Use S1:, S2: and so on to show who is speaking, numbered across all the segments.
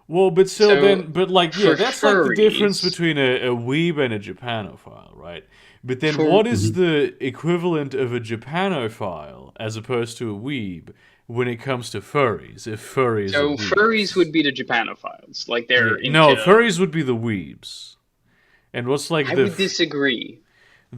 S1: Well, but still,
S2: So for
S1: that's like the difference
S2: furries,
S1: between a weeb and a Japanophile, right? But then
S2: for
S1: what is
S3: Mhm.
S1: the equivalent of a Japanophile as opposed to a weeb when it comes to furries, if furries are
S2: so furries
S1: weebs?
S2: would be the Japanophiles, like
S1: Yeah,
S2: they're
S1: no,
S2: into.
S1: furries would be the weebs. And what's like
S2: I would disagree.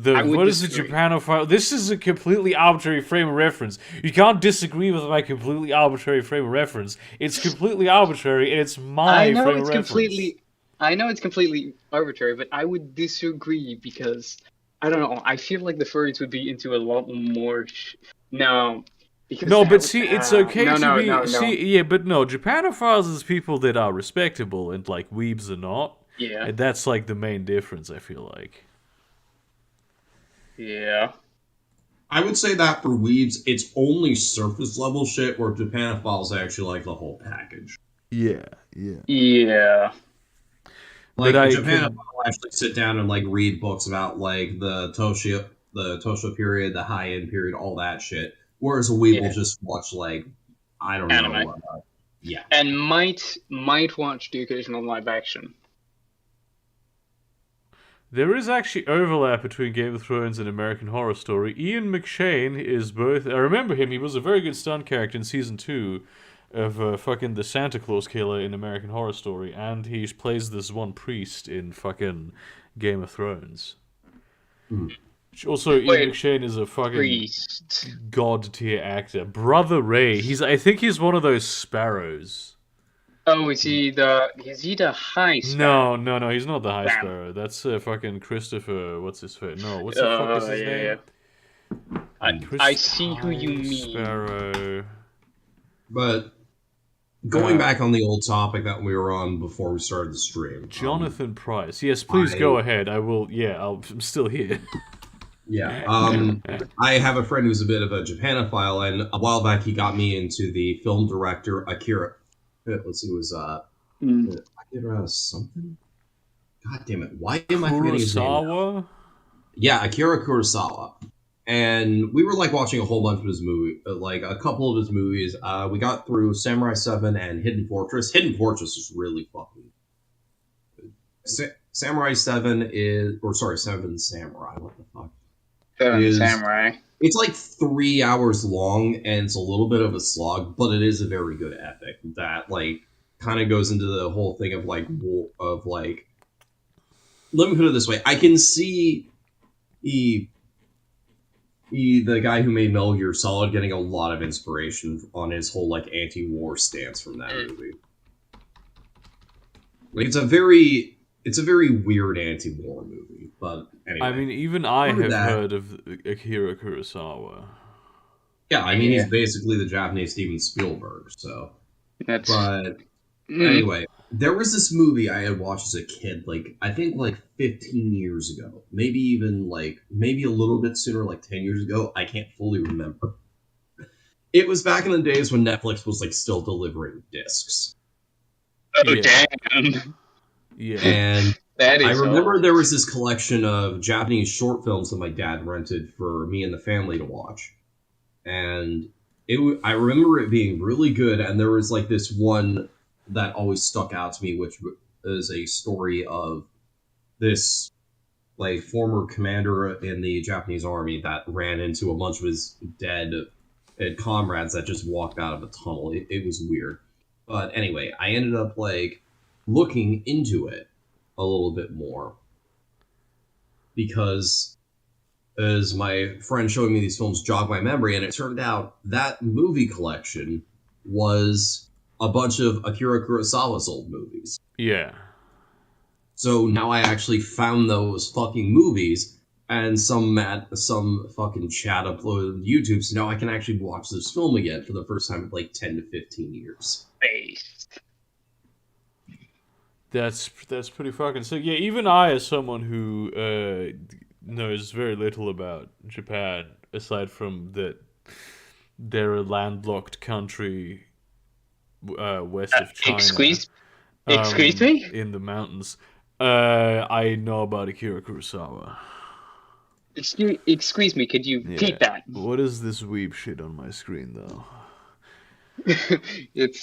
S2: I would
S1: what is the
S2: disagree.
S1: Japanophile? This is a completely arbitrary frame of reference. You can't disagree with my completely arbitrary frame of reference. It's completely arbitrary, and it's
S2: I
S1: my
S2: know
S1: frame of
S2: it's
S1: reference.
S2: completely, I know it's completely arbitrary, but I would disagree because I don't know. I feel like the furries would be into a lot more. No, because
S1: No,
S2: that
S1: but
S2: would.
S1: see, it's okay
S2: No,
S1: to
S2: no,
S1: be
S2: no, no.
S1: see, yeah, but no, Japanophiles is people that are respectable, and like weebs are not,
S2: Yeah,
S1: and that's like the main difference. I feel like.
S2: yeah,
S3: I would say that for weebs, it's only surface level shit, where Japanophiles actually like the whole package.
S1: Yeah, yeah.
S2: yeah.
S1: But
S3: Like a
S1: I
S3: Japanophile
S1: could.
S3: will actually sit down and like read books about like the Tosho period, the high end period, all that shit. Whereas a weeb will
S2: Yeah,
S3: just watch like I don't
S2: anime,
S3: know, yeah.
S2: and might watch the occasional live action.
S1: There is actually overlap between Game of Thrones and American Horror Story. Ian McShane is both. I remember him. He was a very good stunt character in season 2 of fucking the Santa Claus Killer in American Horror Story, and he plays this one priest in fucking Game of Thrones.
S3: Mhm.
S1: Also, Ian
S2: Wait,
S1: McShane is a fucking
S2: priest.
S1: god tier actor. Brother Ray. I think he's one of those sparrows.
S2: Oh, is he the High
S1: No,
S2: Sparrow?
S1: no, no, he's not the High
S2: Damn.
S1: Sparrow. That's fucking Christopher. What's his face? No, what's the fuck is his
S2: Yeah, yeah.
S1: name?
S2: I see who you
S1: High
S2: mean.
S1: Sparrow.
S3: But going
S1: Uh,
S3: back on the old topic that we were on before we started the stream,
S1: Jonathan Price. Yes, please
S3: I
S1: go ahead. I will. Yeah, I'm still here.
S3: yeah, I have a friend who's a bit of a Japanophile, and a while back he got me into the film director Akira. Let's see, it was
S2: Mm.
S3: Akira something. God damn it! Why am I forgetting his name now?
S1: Kurosawa.
S3: Yeah, Akira Kurosawa. And we were like watching a whole bunch of his movie, like a couple of his movies. We got through Samurai 7 and Hidden Fortress. Hidden Fortress is really fucking good. Samurai 7 is, or sorry, 7 Samurai, what the fuck?
S2: Seven
S3: Is,
S2: Samurai.
S3: it's like 3 hours long and it's a little bit of a slog, but it is a very good epic that like kind of goes into the whole thing of like, let me put it this way. I can see he the guy who made Metal Gear Solid getting a lot of inspiration on his whole like anti-war stance from that
S2: Mm.
S3: movie. Like it's a very weird anti-war movie, but
S1: I
S3: anyway.
S1: mean, even I
S3: Remember
S1: have
S3: that?
S1: heard of Akira Kurosawa.
S3: Yeah, I mean he's
S2: Yeah,
S3: basically the Japanese Steven Spielberg. So,
S2: that's.
S3: but
S2: Mm.
S3: anyway, there was this movie I had watched as a kid, like I think like 15 years ago, maybe even like maybe a little bit sooner, like 10 years ago. I can't fully remember. It was back in the days when Netflix was like still delivering discs.
S2: Oh,
S1: Yeah,
S2: damn.
S1: yeah.
S3: And
S2: That
S3: I
S2: is
S3: remember
S2: old.
S3: there was this collection of Japanese short films that my dad rented for me and the family to watch. And I remember it being really good. And there was like this one that always stuck out to me, which is a story of this like former commander in the Japanese army that ran into a bunch of his dead comrades that just walked out of a tunnel. It was weird. But anyway, I ended up like looking into it a little bit more because as my friend showing me these films jogged my memory, and it turned out that movie collection was a bunch of Akira Kurosawa's old movies.
S1: Yeah.
S3: So now I actually found those fucking movies, and some fucking chat uploaded on YouTube, so now I can actually watch this film again for the first time in like 10 to 15 years.
S2: Based.
S1: That's pretty fucking sick. Yeah, even I, as someone who knows very little about Japan, aside from that they're a landlocked country west of China,
S2: Excuse, excuse me.
S1: in the mountains, I know about Akira Kurosawa.
S2: Excuse me. Could you
S1: Yeah.
S2: repeat that?
S1: What is this weeb shit on my screen, though?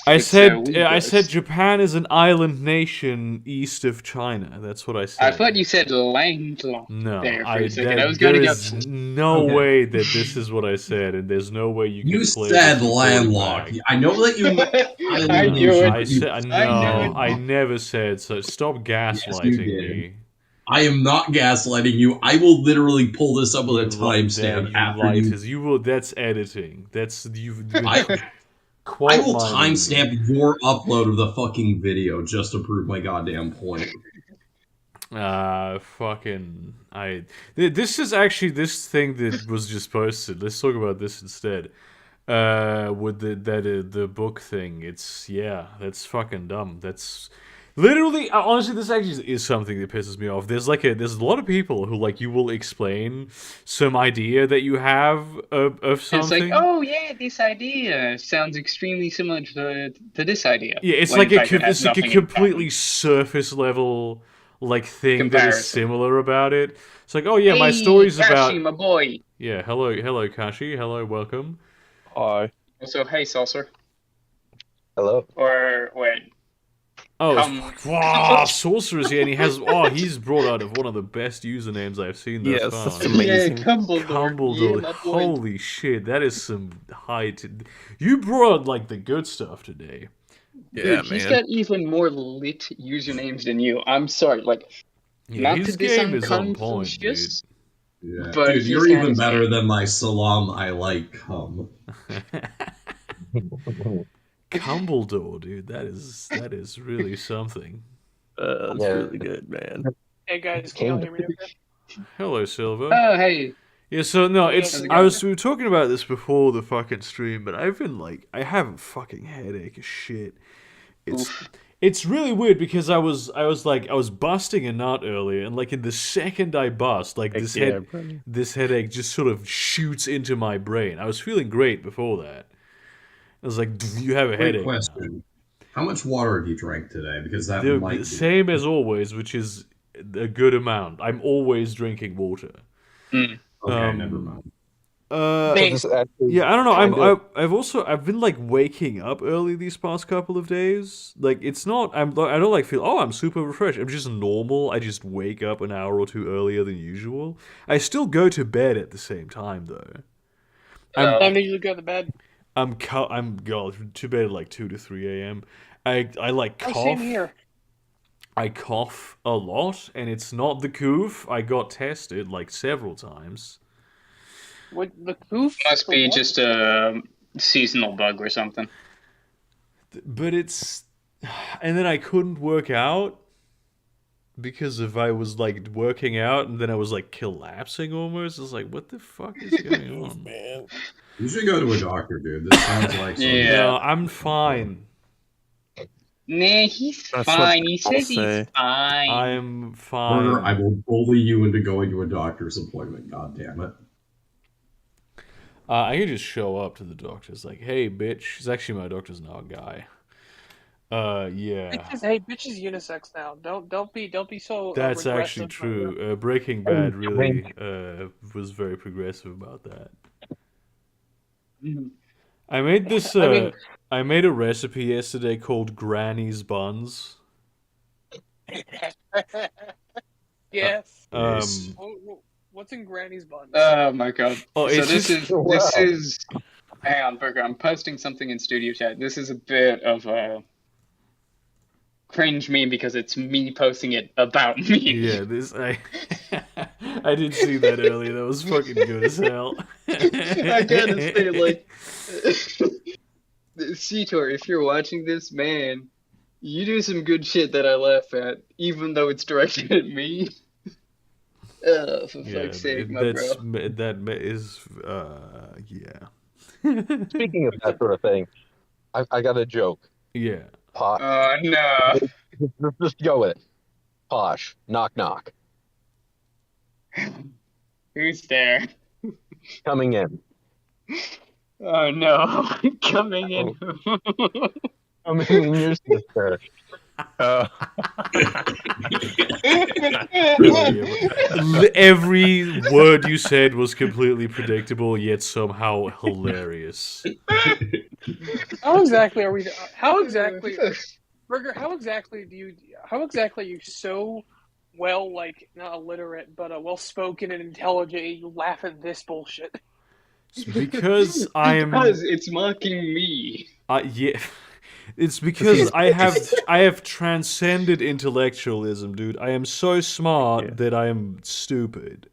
S1: I said
S2: we
S1: I said
S2: guys.
S1: Japan is an island nation east of China. That's what I
S2: I
S1: said.
S2: thought you said landlocked
S1: No,
S2: there for a second. I was
S1: there
S2: going to go.
S1: is no
S3: Okay.
S1: way that this is what I said, and there's no way you
S3: You
S1: can play
S3: said
S1: this recording
S3: landlocked.
S1: back.
S3: I know that you meant
S2: I
S3: island
S2: knew
S3: nation,
S2: it.
S1: I
S3: but you
S1: said
S2: I knew
S1: no.
S2: it.
S1: I never said so. Stop
S3: yes, you
S1: gaslighting
S3: did.
S1: me.
S3: I am not gaslighting you. I will literally pull this up with a timestamp
S1: You
S3: after you.
S1: lighters. You will. That's editing. That's you've been
S3: I
S1: quote
S3: will
S1: mining me.
S3: timestamp your upload of the fucking video just to prove my goddamn point.
S1: Fucking this is actually this thing that was just posted. Let's talk about this instead. With the book thing. That's fucking dumb. That's literally honestly this actually is something that pisses me off. There's a lot of people who like you will explain some idea that you have of
S2: And
S1: something.
S2: it's like, oh yeah, this idea sounds extremely similar to this idea.
S1: Yeah, it's
S2: when
S1: like
S2: in fact it has
S1: it's like a
S2: nothing in
S1: completely
S2: common.
S1: surface level like thing that is
S2: Comparison.
S1: similar about it. It's like, oh yeah, my
S2: Hey,
S1: story's
S2: Kashi,
S1: about
S2: my boy.
S1: yeah. Hello, Kashi. Hello, welcome.
S4: Hi.
S2: Also, hey, Saucer.
S4: Hello.
S2: Or wait,
S1: Oh,
S2: Come-
S1: wow, Sorcerer's here, and he's brought out of one of the best usernames I've seen thus
S4: Yes,
S1: far.
S4: that's amazing.
S2: yeah, Cumbledore.
S1: Cumbledore,
S2: Yeah, my boy.
S1: holy shit, that is some high. You brought like the good stuff today.
S4: Yeah,
S2: Dude, he's
S4: man.
S2: got even more lit usernames than you. I'm sorry, like,
S1: Yeah,
S2: not
S1: his
S2: to diss
S1: game is on
S2: Confucius,
S1: point, dude.
S3: Yeah.
S2: but
S3: Dude,
S2: he's
S3: you're
S2: got
S3: even
S2: his
S3: better
S2: game.
S3: than my salam I like cum.
S1: Cumbledore, dude, that is really something.
S4: That's
S5: Yeah.
S4: really good, man.
S6: Hey guys, can y'all hear me okay?
S1: Hello, Silver.
S2: Oh, hey.
S1: Yeah, so no,
S6: How's
S1: it's
S2: it
S1: we
S2: going?
S1: were talking about this before the fucking stream, but I've been like I have a fucking headache as shit.
S2: Oof.
S1: It's really weird because I was busting a nut earlier, and like in the second I bust, like this headache just sort of shoots into my brain. I was feeling great before that. I was like, you have a
S3: Great
S1: headache now.
S3: question. How much water have you drank today? Because that
S1: The
S3: might be...
S1: same as always, which is a good amount. I'm always drinking water.
S3: Okay, never mind.
S6: Thanks.
S1: Yeah, I don't know.
S5: Kinda.
S1: I've been like waking up early these past couple of days. Like it's not I don't like feel I'm super refreshed. I'm just normal. I just wake up an hour or two earlier than usual. I still go to bed at the same time though.
S6: Time to usually go to bed.
S1: I'm going to bed at like 2 to 3 a.m. I like
S6: Oh,
S1: cough.
S6: same here.
S1: I cough a lot, and it's not the coof. I got tested like several times.
S6: What the goof?
S2: Must
S6: For
S2: be
S6: what?
S2: just a seasonal bug or something.
S1: But it's, and then I couldn't work out because if I was like working out and then I was like collapsing almost. It's like, what the fuck is going on?
S4: Man.
S3: You should go to a doctor, dude. This sounds like something.
S2: Yeah.
S1: No, I'm fine.
S2: Nah, he's
S4: That's
S2: fine.
S4: what
S2: He
S4: I'll
S2: says
S4: say.
S2: he's fine.
S1: I'm
S3: Burger, I
S1: fine.
S3: will bully you into going to a doctor's appointment. God damn it.
S1: I can just show up to the doctor. It's like, hey, bitch. It's actually my doctor's now a guy. Yeah.
S6: Bitch is unisex now. Don't be so.
S1: That's
S6: regressive,
S1: actually
S6: my
S1: true.
S6: friend.
S1: Breaking Bad really was very progressive about that.
S2: Mhm.
S1: I made this.
S6: I mean-
S1: I made a recipe yesterday called Granny's Buns.
S6: Yes.
S3: Nice.
S6: What's in Granny's buns?
S2: Oh my god.
S1: Oh,
S2: So
S1: it's
S2: this
S1: just-
S2: is hang on, Burger, I'm posting something in Studio Chat. This is a bit of a cringe meme because it's me posting it about me.
S1: Yeah, this I I did see that earlier. That was fucking good as hell.
S2: I gotta say, like, Cetor, if you're watching this, man, you do some good shit that I laugh at, even though it's directed at me. For
S1: Yeah,
S2: fuck's sake, my bro.
S1: is yeah.
S5: Speaking of that sort of thing, I got a joke.
S1: Yeah.
S5: Posh.
S2: No.
S5: Just go with it. Posh. Knock knock.
S2: Who's there?
S5: Coming in.
S2: Oh no. Coming in.
S5: Coming in your sister.
S1: Every word you said was completely predictable, yet somehow hilarious.
S6: How exactly are we? How exactly, Burger? How exactly do you? How exactly are you so well, like not illiterate, but well spoken and intelligent? You laugh at this bullshit.
S1: It's because
S2: Because it's mocking me.
S1: yeah. It's because I have transcended intellectualism, dude. I am so smart that I am stupid.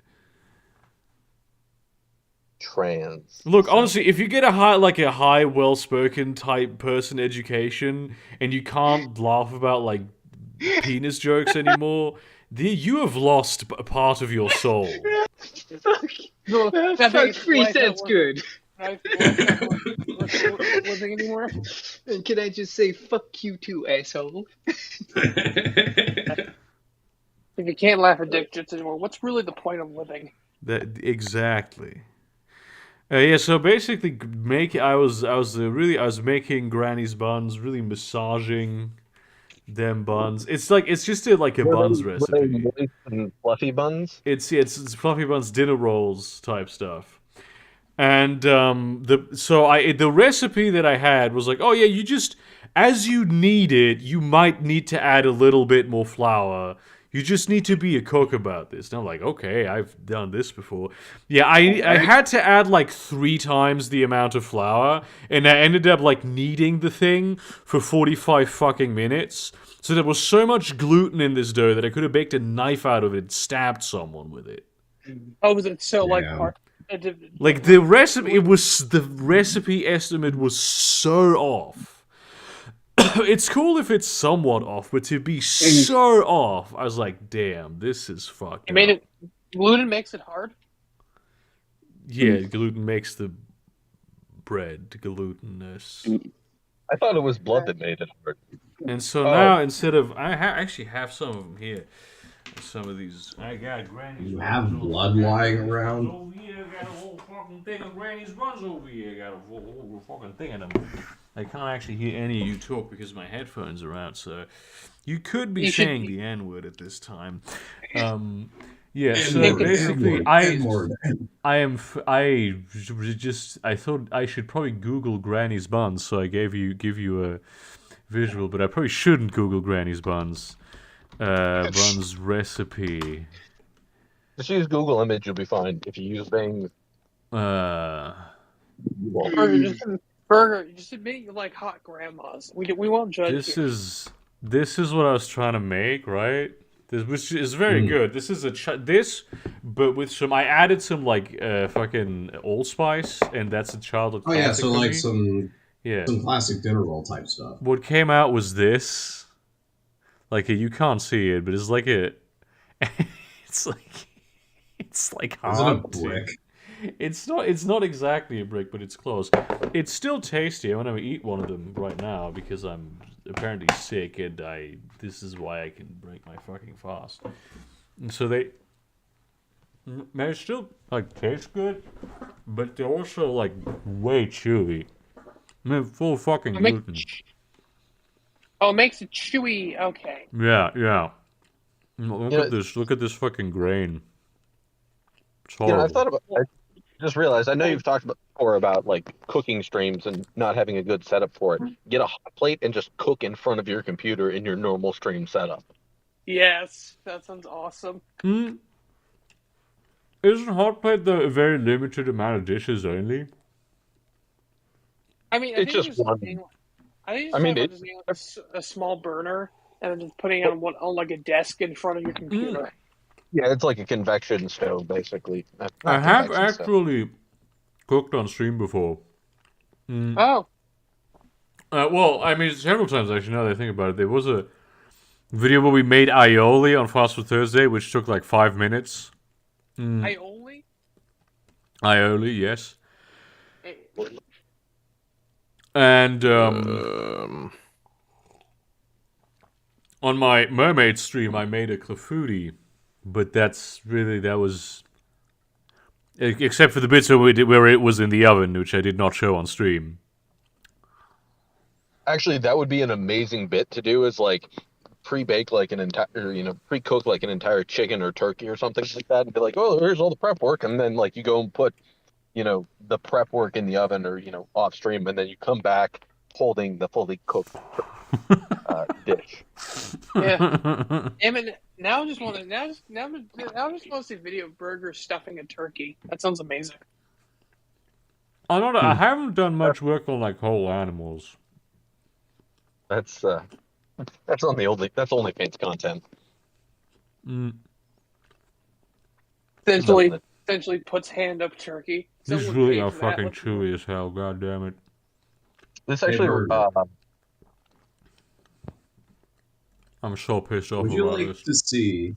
S5: Trans.
S1: Look, honestly, if you get a high, well-spoken type person education, and you can't laugh about like penis jokes anymore, you have lost a part of your soul.
S2: Fuck. Fuck free cents good.
S6: Living anymore.
S2: And can I just say fuck you too, asshole?
S6: If you can't laugh at dick jokes anymore, what's really the point of living?
S1: Exactly. Yeah, so basically, I was making Granny's buns, really massaging them buns. It's just a buns recipe.
S5: Moist and fluffy buns.
S1: It's fluffy buns, dinner rolls type stuff. And the recipe that I had was like, oh yeah, you just, as you need it, you might need to add a little bit more flour. You just need to be a cook about this. And I'm like, okay, I've done this before. Yeah, I had to add like 3 times the amount of flour, and I ended up like kneading the thing for 45 fucking minutes. So there was so much gluten in this dough that I could have baked a knife out of it and stabbed someone with it.
S6: Oh, was it so like
S3: Yeah.
S6: hard?
S1: Like the recipe estimate was so off. It's cool if it's somewhat off, but to be so off, I was like, damn, this is fucked
S6: You made
S1: up.
S6: it. Gluten makes it hard.
S1: Yeah, gluten makes the bread glutinous.
S5: I thought it was blood that made it hard.
S1: And so now, instead of... I actually have some of them here. Some of these... I got Granny's
S3: You
S1: buns
S3: have
S1: over
S3: blood
S1: here.
S3: lying around?
S1: Oh yeah, I got a whole fucking thing of Granny's buns over here. I got a whole fucking thing of them. I can't actually hear any of you talk because my headphones are out, so... You could be saying the N-word at this time. Yeah, so basically, I thought I should probably Google Granny's buns, so I give you a visual, but I probably shouldn't Google Granny's buns. Buns recipe.
S5: Just use Google image, you'll be fine. If you use Bing,
S6: Burger, just admit you like hot grandmas. We won't judge
S1: this
S6: you.
S1: is what I was trying to make, right? This, which is very good. This is but with some. I added some fucking allspice, and that's a childhood
S3: Oh yeah,
S1: classic
S3: so
S1: for
S3: like
S1: me.
S3: some
S1: Yeah.
S3: some classic dinner roll type stuff.
S1: What came out was this. You can't see it, but it's like a. it's like
S3: Is it a
S1: hard.
S3: brick?
S1: It's not exactly a brick, but it's close. It's still tasty. I'm gonna eat one of them right now because I'm apparently sick, and this is why I can break my fucking fast. And so they still taste good, but they're also way chewy. Full fucking gluten.
S6: Oh, it makes it chewy. Okay.
S1: Yeah. Look at this. Look at this fucking grain. It's horrible.
S5: I've thought about. I just realized. I know you've talked before about cooking streams and not having a good setup for it. Get a hot plate and just cook in front of your computer in your normal stream setup.
S6: Yes, that sounds awesome.
S1: Isn't hot plate a very limited amount of dishes only?
S6: I mean,
S5: It's just one.
S6: It's a small burner and then just putting it on a desk in front of your computer.
S5: Yeah, it's like a convection stove, basically.
S1: I have actually cooked on stream before.
S6: Oh.
S1: Well, I mean, several times actually, now that I think about it. There was a video where we made aioli on Fast Food Thursday, which took 5 minutes.
S6: Aioli?
S1: Aioli, yes. And on my mermaid stream, I made a clafouti, but that was except for the bits where it was in the oven, which I did not show on stream.
S5: Actually, that would be an amazing bit to do. Is pre-bake an entire, pre-cook an entire chicken or turkey or something like that, and be like, oh, here's all the prep work, and then you go and put, the prep work in the oven or off stream, and then you come back, holding the fully cooked dish.
S6: Yeah. Now I just want to see a video of burgers stuffing a turkey. That sounds amazing.
S1: I don't know. I haven't done much work on like whole animals.
S5: That's OnlyFans content.
S6: Essentially puts hand up turkey.
S1: These
S6: Someone
S1: really
S6: paid
S1: are
S6: for that.
S1: fucking chewy as hell. God damn it.
S5: This actually,
S1: I'm so pissed off
S3: Would you
S1: about
S3: like
S1: this.
S3: to see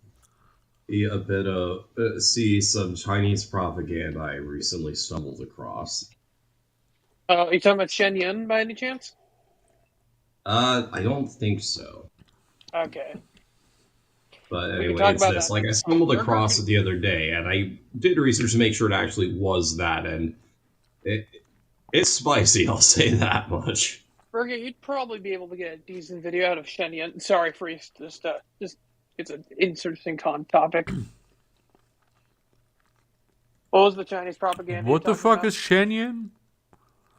S3: see some Chinese propaganda I recently stumbled across?
S6: Are you talking about Shen Yun by any chance?
S3: I don't think so.
S6: Okay.
S3: But
S6: We can
S3: anyway,
S6: talk
S3: it's
S6: about
S3: this.
S6: that
S3: Like, I
S6: next
S3: stumbled
S6: time.
S3: across it the other day, and I did research to make sure it actually was that, and it's spicy, I'll say that much.
S6: Burger, you'd probably be able to get a decent video out of Shen Yun. Sorry for just it's an interesting topic. What was the Chinese propaganda?
S1: What the fuck is Shenyun?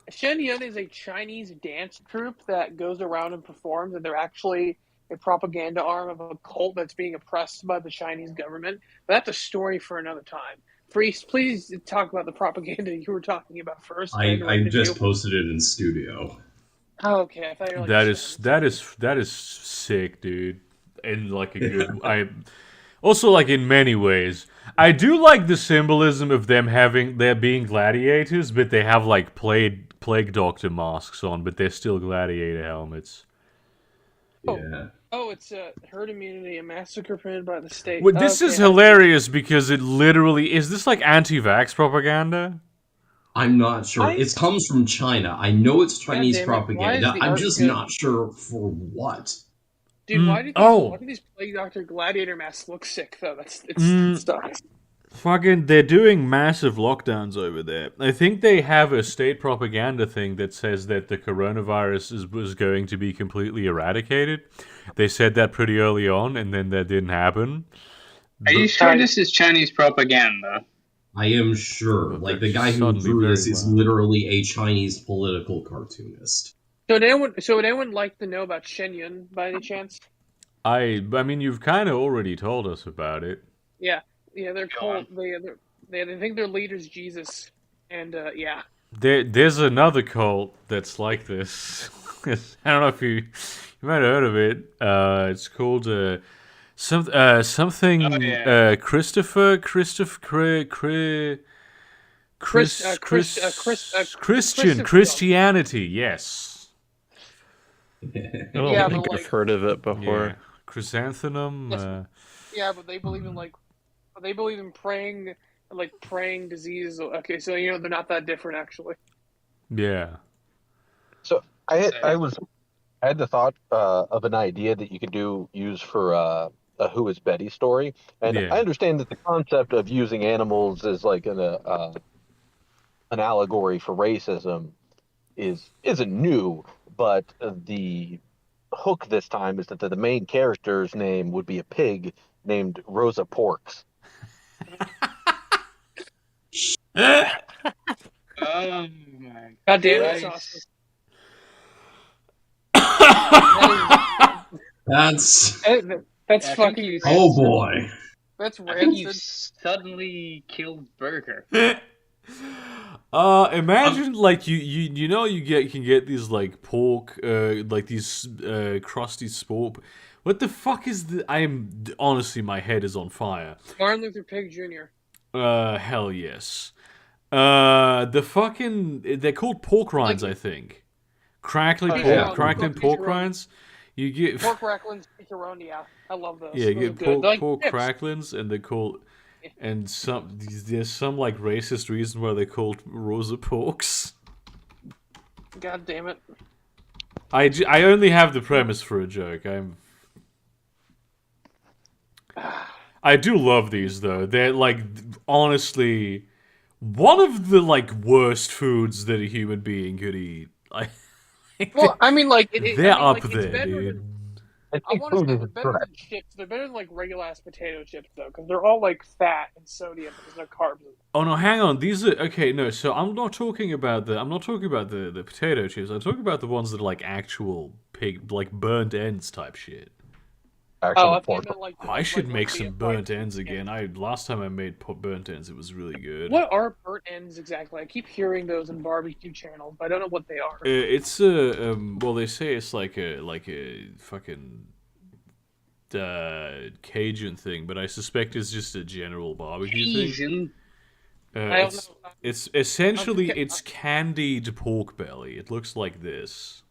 S6: Shen Yun is a Chinese dance troupe that goes around and performs, and they're actually a propaganda arm of a cult that's being oppressed by the Chinese government. But that's a story for another time. Priest, please talk about the propaganda you were talking about first.
S3: I just posted it in studio.
S6: Oh, okay. I thought you were like
S1: that is sick, dude. In like a good also like in many ways. I do like the symbolism of them being gladiators, but they have like plague doctor masks on, but they're still gladiator helmets.
S3: Yeah.
S6: Oh, it's herd immunity, a massacre permitted by the state.
S1: Well, this is hilarious because it literally is this like anti-vax propaganda?
S3: I'm not sure. It comes from China. I know it's Chinese propaganda. I'm just not sure for what.
S6: Dude, why do these plague doctor gladiator masks look sick though? It's stuff.
S1: Fucking, they're doing massive lockdowns over there. I think they have a state propaganda thing that says that the coronavirus was going to be completely eradicated. They said that pretty early on, and then that didn't happen.
S2: Are you sure this is Chinese propaganda?
S3: I am sure. Like, the guy who drew this is literally a Chinese political cartoonist.
S6: So would anyone like to know about Shen Yun by any chance?
S1: I mean, you've kind of already told us about it.
S6: Yeah, they're called. They think their leader's Jesus, and yeah.
S1: There's another cult that's like this. I don't know if you might have heard of it. It's called something.
S2: Oh, yeah.
S1: Christianity. Yes.
S4: I don't think I've heard of it before.
S1: Yeah. Chrysanthemum.
S6: Yeah, but they believe in praying disease. Okay, so they're not that different actually.
S1: Yeah.
S5: So I had the thought of an idea that you could use for a Who is Betty story, and I understand that the concept of using animals as like an allegory for racism isn't new, but the hook this time is that the main character's name would be a pig named Rosa Porks.
S2: Oh my!
S6: God damn it, Sauce. That's fucking.
S3: Oh boy!
S6: That's rancid.
S2: I think you suddenly killed Burger.
S1: Imagine like you can get these like pork like these crusty sport. What the fuck is the? Honestly, my head is on fire.
S6: Martin Luther Pig Jr.
S1: Hell yes. The fucking they're called pork rinds, I think. Crackling pork rinds. You get
S6: pork cracklings, pepperoni. Yeah, I love those.
S1: Yeah, you get pork
S6: chips.
S1: cracklings, and they're called. And there's some like racist reason why they're called Rosa Porks.
S6: God damn it!
S1: I only have the premise for a joke. I do love these though. They're like honestly one of the like worst foods that a human being could eat.
S6: Well, I mean, like
S1: they're up there, dude.
S6: I want to say they're better than chips. They're better than like regular ass potato chips though, because they're all like fat and sodium because they're carbs.
S1: Oh no, hang on. These are okay. No, so I'm not talking about the potato chips. I'm talking about the ones that are like actual pig, like burnt ends type shit.
S5: Actual
S6: I
S5: pork.
S6: meant like
S1: I should
S6: like
S1: make some burnt ends again. Last time I made burnt ends, it was really good.
S6: What are burnt ends exactly? I keep hearing those in barbecue channels, but I don't know what they are.
S1: It's a well, they say it's like a fucking Cajun thing, but I suspect it's just a general barbecue
S2: Cajun.
S1: thing.
S6: I don't know.
S1: It's essentially it's candied pork belly. It looks like this.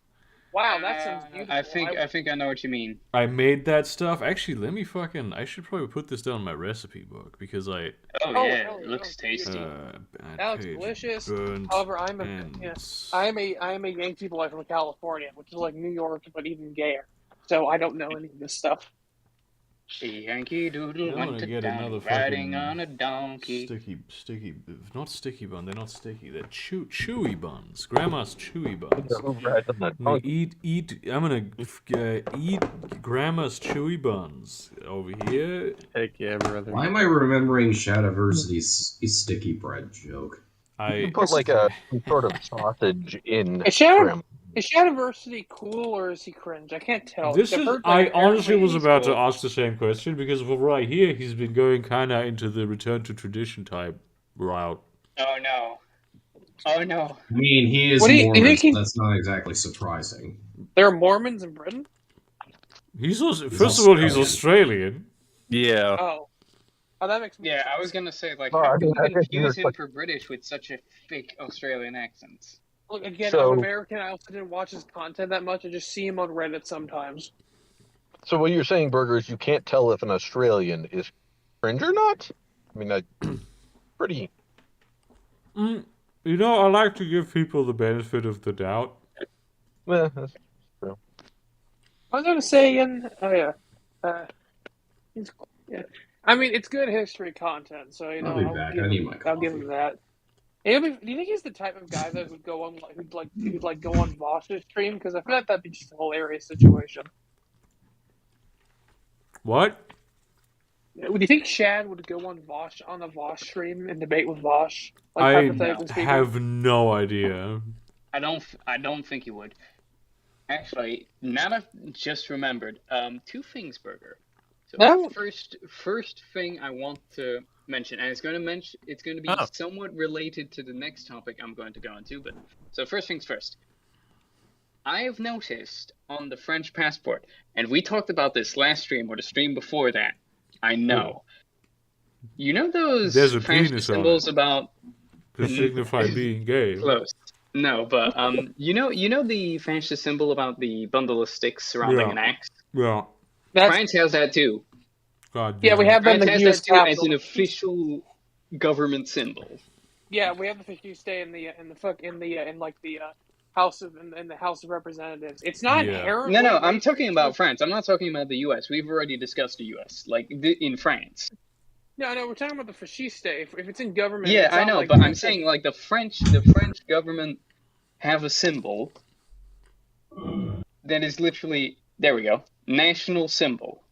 S6: Wow, that sounds beautiful.
S2: I think I know what you mean.
S1: I made that stuff. Actually, I should probably put this down in my recipe book because
S2: Oh yeah, it looks tasty.
S6: That looks delicious. However, I'm a Yankee boy from California, which is like New York but even gayer. So I don't know any of this stuff.
S2: A Yankee Doodle went to
S1: get
S2: town
S1: another
S2: riding on a donkey.
S1: Sticky, not sticky bun. They're not sticky. They're chewy buns. Grandma's chewy buns. I'm gonna eat Grandma's chewy buns over here.
S4: Heck yeah, brother.
S3: Why am I remembering Shadiversity's sticky bread joke?
S5: You put like some sort of sausage in.
S6: Is Shadiversity cool or is he cringe? I can't tell.
S1: I honestly was about to ask the same question because for right here he's been going kind of into the return to tradition type route.
S2: Oh no. I
S3: mean, he is Mormon, so that's not exactly surprising.
S6: There are Mormons in Britain?
S1: He's Australian.
S4: Yeah.
S6: Oh, that makes me.
S2: Yeah, I was gonna say how can you confuse him for British with such a fake Australian accent?
S6: Look, again, I'm American. I also didn't watch his content that much. I just see him on Reddit sometimes.
S5: So what you're saying, Burger, is you can't tell if an Australian is cringe or not? I mean, pretty...
S1: I like to give people the benefit of the doubt.
S5: Yeah, that's true.
S6: I was going to say again... Oh, yeah. Yeah. I mean, it's good history content, so,
S3: I'll be back. I need my coffee.
S6: I'll give him that. Do you think he's the type of guy that would go on who'd go on Vosh's stream? Because I feel like that'd be just a hilarious situation.
S1: What?
S6: Do you think Shad would go on a Vosh stream and debate with Vosh?
S1: I have no idea.
S2: I don't think he would. Actually, now I've just remembered. Two things, Burger. So first thing I want to mention, and it's going to be somewhat related to the next topic I'm going to go into. But so first things first. I have noticed on the French passport, and we talked about this last stream or the stream before that. I know. You know those French symbols about
S1: to signify being gay.
S2: Close. No, but you know the fascist symbol about the bundle of sticks surrounding an axe?
S1: Yeah.
S2: France has that too.
S1: God damn.
S6: Yeah, we have
S2: France
S6: that
S2: has that too as an official government symbol.
S6: Yeah, we have the fish you stay in the House of Representatives. It's not inherently.
S2: No, I'm talking about France. I'm not talking about the U.S. We've already discussed the U.S. In France.
S6: No, we're talking about the fasciste. If it's in government.
S2: Yeah, I know, but I'm saying the French government have a symbol that is literally national symbol.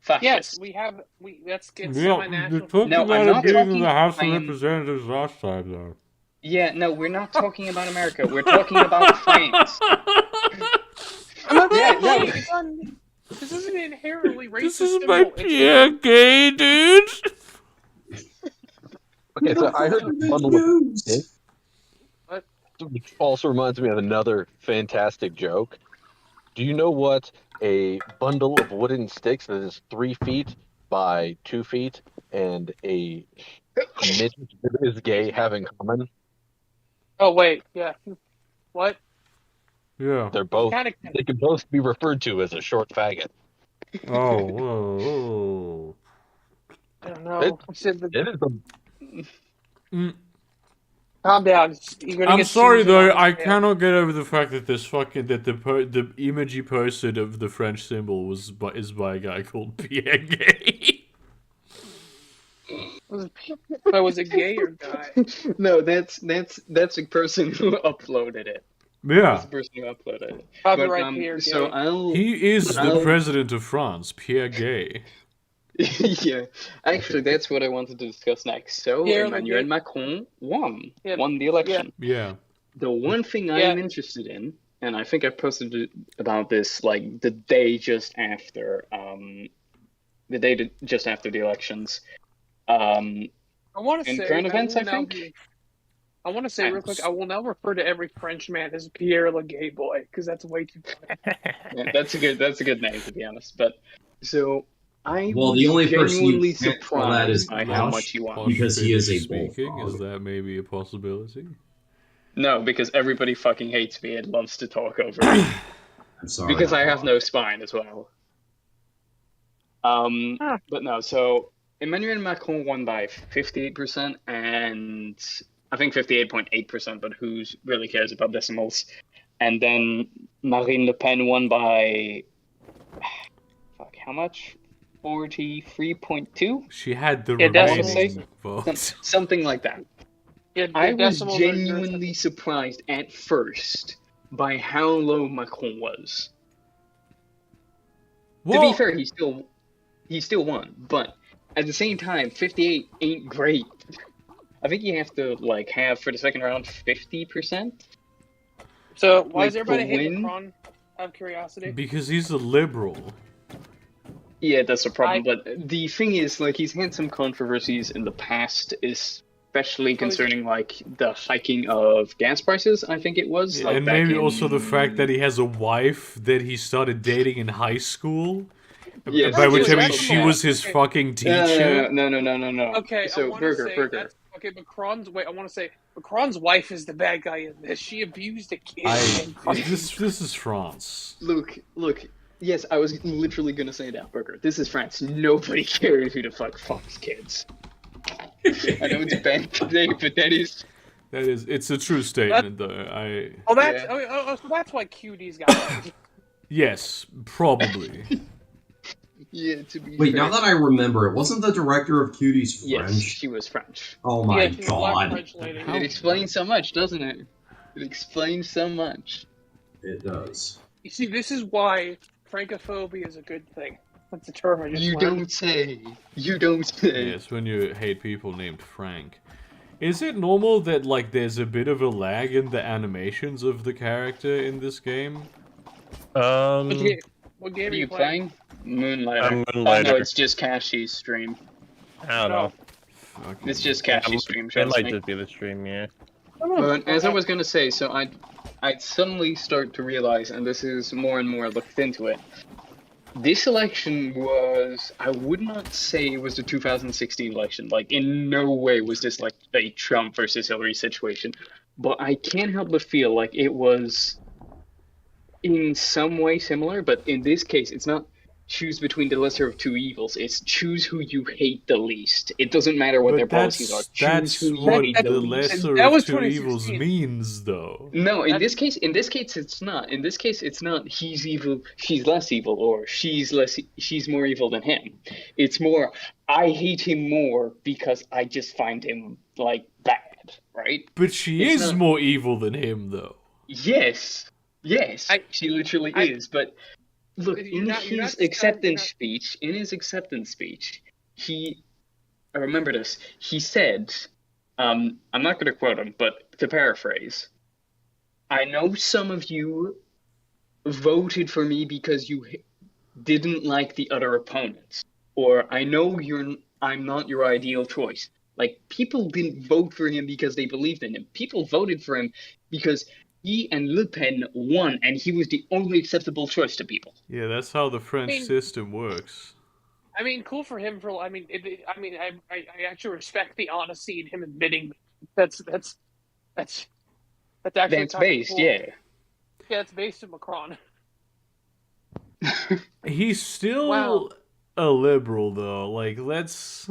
S2: Fascist.
S6: Yes, we have. That's
S1: semi-national.
S2: No, I'm not talking
S1: in the House of Representatives last time, though.
S2: Yeah, no, we're not talking about America. We're talking about France.
S6: This isn't inherently racist.
S1: This is my Pierre gay, dude.
S5: Okay, so I heard a bundle of sticks.
S6: What?
S5: Which also reminds me of another fantastic joke. Do you know what a bundle of wooden sticks that is 3 feet by 2 feet and a midget that is gay have in common?
S6: Oh wait, yeah. What?
S1: Yeah.
S5: They can both be referred to as a short faggot.
S1: Oh, whoa.
S6: I don't know.
S2: Calm down.
S1: I'm sorry though, I cannot get over the fact that the image you posted of the French symbol is by a guy called Pierre Gay.
S6: Was it gay or guy?
S2: No, that's a person who uploaded it.
S1: Yeah.
S2: the person who uploaded it.
S6: Copyright Pierre
S2: So
S6: Gay.
S1: He is the president of France, Pierre Gay.
S2: Yeah, actually, that's what I wanted to discuss next. So, Emmanuel Macron won the election.
S1: Yeah.
S2: The one thing I am interested in, and I think I posted about this like the day just after the elections.
S6: I want to say
S2: current events, I think.
S6: I want to say real quick, I will now refer to every Frenchman as Pierre le Gay Boy because that's way too funny.
S2: Yeah, that's a good name, to be honest. But so I
S3: Well,
S2: was
S3: the only person
S2: genuinely
S3: you can't call that is
S2: surprised by how much he won.
S3: because he is a
S1: speaking.
S3: bullfrog.
S1: Is that maybe a possibility?
S2: No, because everybody fucking hates me and loves to talk over me.
S3: I'm sorry.
S2: Because I have no spine as well. But no, so Emmanuel Macron won by 58%, and I think 58.8%, but who really cares about decimals? And then Marine Le Pen won by how much? 43.2?
S1: She had the remaining
S2: votes. Something like that.
S6: Yeah,
S2: I was genuinely surprised at first by how low Macron was. Well, to be fair, he still won, but at the same time, 58 ain't great. I think you have to have for the second round 50%.
S6: So why is everybody hating Macron? Out of curiosity.
S1: Because he's a liberal.
S2: Yeah, that's a problem. But the thing is, he's had some controversies in the past, especially concerning the hiking of gas prices. I think it was.
S1: And maybe also the fact that he has a wife that he started dating in high school. Yes, by which I mean she was his fucking teacher.
S2: No.
S6: Okay,
S2: so Burger.
S6: Okay, I want to say Macron's wife is the bad guy in this. She abused a kid.
S1: This is France.
S2: Look. Yes, I was literally gonna say that, Burger. This is France. Nobody cares who the fuck fucks kids. I know it's bad today, but
S1: it's a true statement, though.
S6: So that's why QD's got it.
S1: Yes, probably.
S2: Yeah, to be
S3: Wait,
S2: fair.
S3: now that I remember, it wasn't the director of Cuties French?
S2: Yes, she was French.
S3: Oh my god.
S2: It explains so much, doesn't it? It explains so much.
S3: It does.
S6: You see, this is why Francophobia is a good thing. That's a term I just
S2: You don't say.
S1: Yes, when you hate people named Frank. Is it normal that, there's a bit of a lag in the animations of the character in this game?
S6: What game
S2: are you playing? Moonlighter.
S4: Moonlighter.
S2: No, it's just Kashi's stream.
S4: I don't know.
S2: Okay. It's just Kashi's stream,
S4: It might just be the stream, yeah.
S2: But as I was gonna say, so I'd suddenly start to realize, and this is more and more looked into it, this election was, I would not say it was the 2016 election. In no way was this a Trump versus Hillary situation. But I can't help but feel like it was in some way similar, but in this case, it's not choose between the lesser of two evils. It's choose who you hate the least. It doesn't matter what their policies are. Choose who you hate the least.
S1: Lesser of two evils means, though.
S2: No, in this case, it's not. In this case, it's not he's evil, she's less evil, or she's more evil than him. It's more, I hate him more because I just find him bad, right?
S1: But she is more evil than him, though.
S2: Yes, she literally is, but. Look, in his acceptance speech, I remember this, he said, I'm not going to quote him, but to paraphrase, I know some of you voted for me because you didn't like the other opponents, or I know I'm not your ideal choice. People didn't vote for him because they believed in him. People voted for him because he and Le Pen won, and he was the only acceptable choice to people.
S1: Yeah, that's how the French system works.
S6: I mean, cool for him. I actually respect the honesty in him admitting that's actually
S2: that's based,
S6: cool. Yeah, it's based in Macron.
S1: He's still a liberal, though. Let's.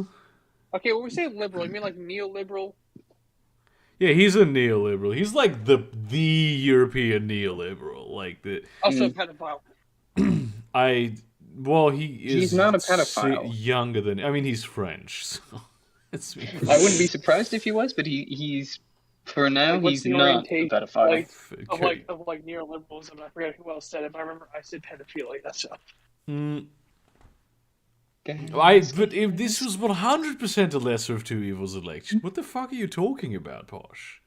S6: Okay, when we say liberal, you mean neoliberal?
S1: Yeah, he's a neoliberal. He's the European nealiberal,
S6: Also a pedophile.
S2: He's not a pedophile.
S1: Younger than, he's French, so
S2: I wouldn't be surprised if he was, but he's For now,
S6: Like, what's
S2: he's
S6: the
S2: not a
S6: orientation
S2: pedophile.
S6: of neoliberalism? I forget who else said it, but I remember I said pedophilia. So.
S1: But if this was 100% a lesser of two evils election, what the fuck are you talking about, Posh?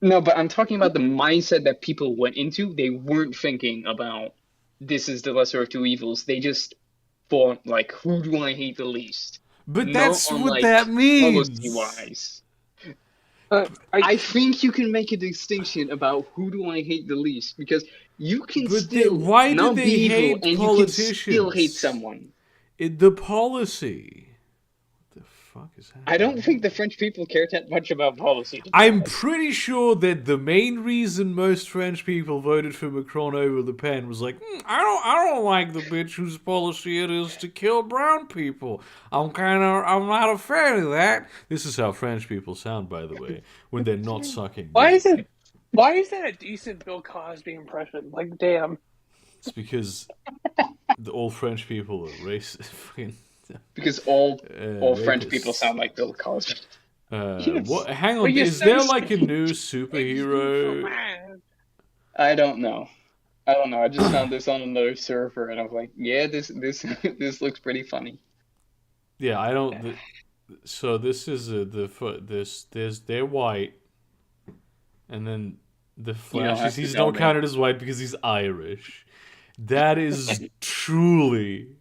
S2: No, but I'm talking about the mindset that people went into. They weren't thinking about this is the lesser of two evils. They just thought, like, who do I hate the least?
S1: But
S2: Not
S1: that's
S2: on,
S1: what
S2: like,
S1: that means.
S2: policy-wise. I think you can make a distinction about who do I hate the least, because you can
S1: Why do
S2: not
S1: they
S2: be evil
S1: hate
S2: and
S1: politicians?
S2: you can still hate someone.
S1: The policy. What the fuck is happening?
S2: I don't think the French people care that much about policy.
S1: I'm pretty sure that the main reason most French people voted for Macron over Le Pen was like, I don't like the bitch whose policy it is to kill brown people. I'm not a fan of that. This is how French people sound, by the way, when they're not sucking.
S6: Why is that a decent Bill Cosby impression? Like, damn.
S1: It's because all French people are racist.
S2: Because all French
S1: rapists.
S2: people sound like Bill Cosby.
S1: Yes. What? Hang on, is there like a new superhero?
S2: I don't know. I just found this on another server, and I was like, yeah, this looks pretty funny.
S1: Yeah, I don't. So this is they're white, and then the Flash he's not counted as white because he's Irish. That is truly.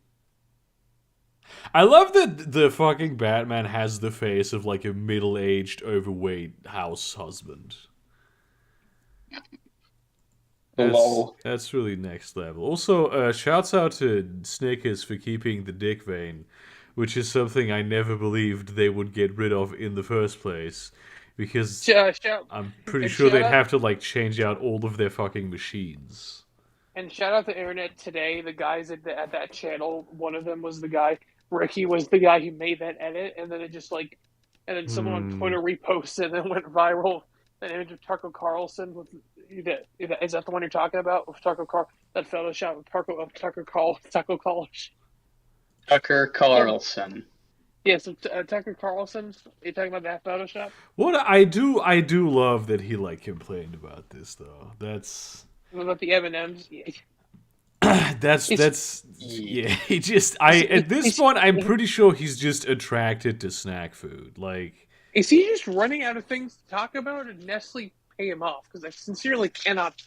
S1: I love that the fucking Batman has the face of like a middle-aged, overweight house husband. That's really next level. Also, shouts out to Snickers for keeping the dick vein, which is something I never believed they would get rid of in the first place. Because I'm pretty sure they'd have to like change out all of their fucking machines.
S6: And shout out to Internet Today, the guys at that channel. One of them was the guy. Ricky was the guy who made that edit, and then it just like, and then someone on Twitter reposted and then went viral. An image of Tucker Carlson with is that the one you're talking about? With Tucker that Photoshop of Tucker
S2: Carlson.
S6: Yeah, so Tucker Carlson. You talking about that Photoshop?
S1: What I do love that he like complained about this though. That's
S6: about the M&Ms.
S1: That's yeah. He just at this point I'm pretty sure he's just attracted to snack food. Like,
S6: is he just running out of things to talk about, or did Nestle pay him off? Because I sincerely cannot.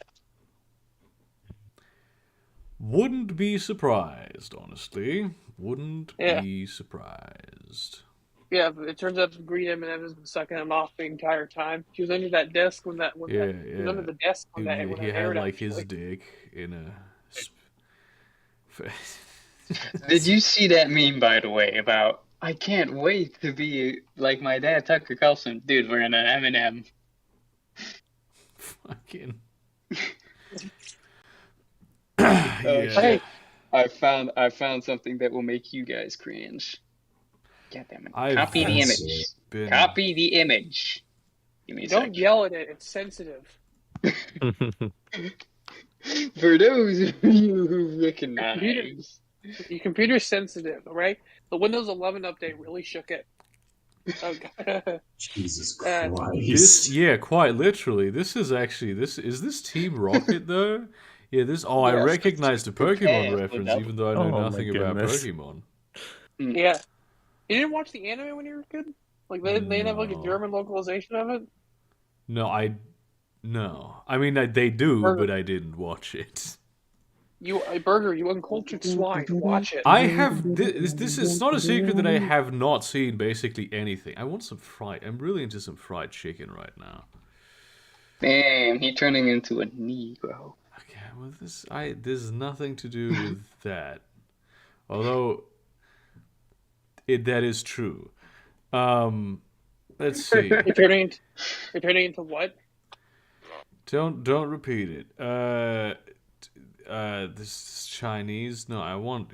S1: Wouldn't be surprised, honestly. Wouldn't be surprised.
S6: Yeah, but it turns out the green M&M has been sucking him off the entire time. He was under that desk when that. He was under the desk when that.
S1: He had like his dick in a.
S2: Did you see that meme, by the way, about I can't wait to be like my dad, Tucker Carlson? Dude, we're in an M&M.
S1: Fucking.
S2: Hey, I found something that will make you guys cringe. God damn it! Copy the image. Copy the image. Give me a
S6: Don't yell at it. It's sensitive.
S2: For those of you who recognize.
S6: Your computer's sensitive, all right? The Windows 11 update really shook it. Oh,
S3: Jesus Christ.
S1: Quite literally. This is this Team Rocket though? Yeah, this. Oh, I recognized a Pokemon reference, even though I know nothing about Pokemon.
S6: Yeah, you didn't watch the anime when you were a kid? Like they didn't have like a German localization of it?
S1: No. I mean, they do, but I didn't watch it.
S6: Burger, you uncultured swine. Watch it.
S1: I have this is not a secret that I have not seen basically anything. I want some I'm really into some fried chicken right now.
S2: Damn, he's turning into a Negro.
S1: Okay, well there's nothing to do with that. Although that is true. Let's see.
S6: You're turning into what?
S1: Don't repeat it. This is Chinese. No, I want.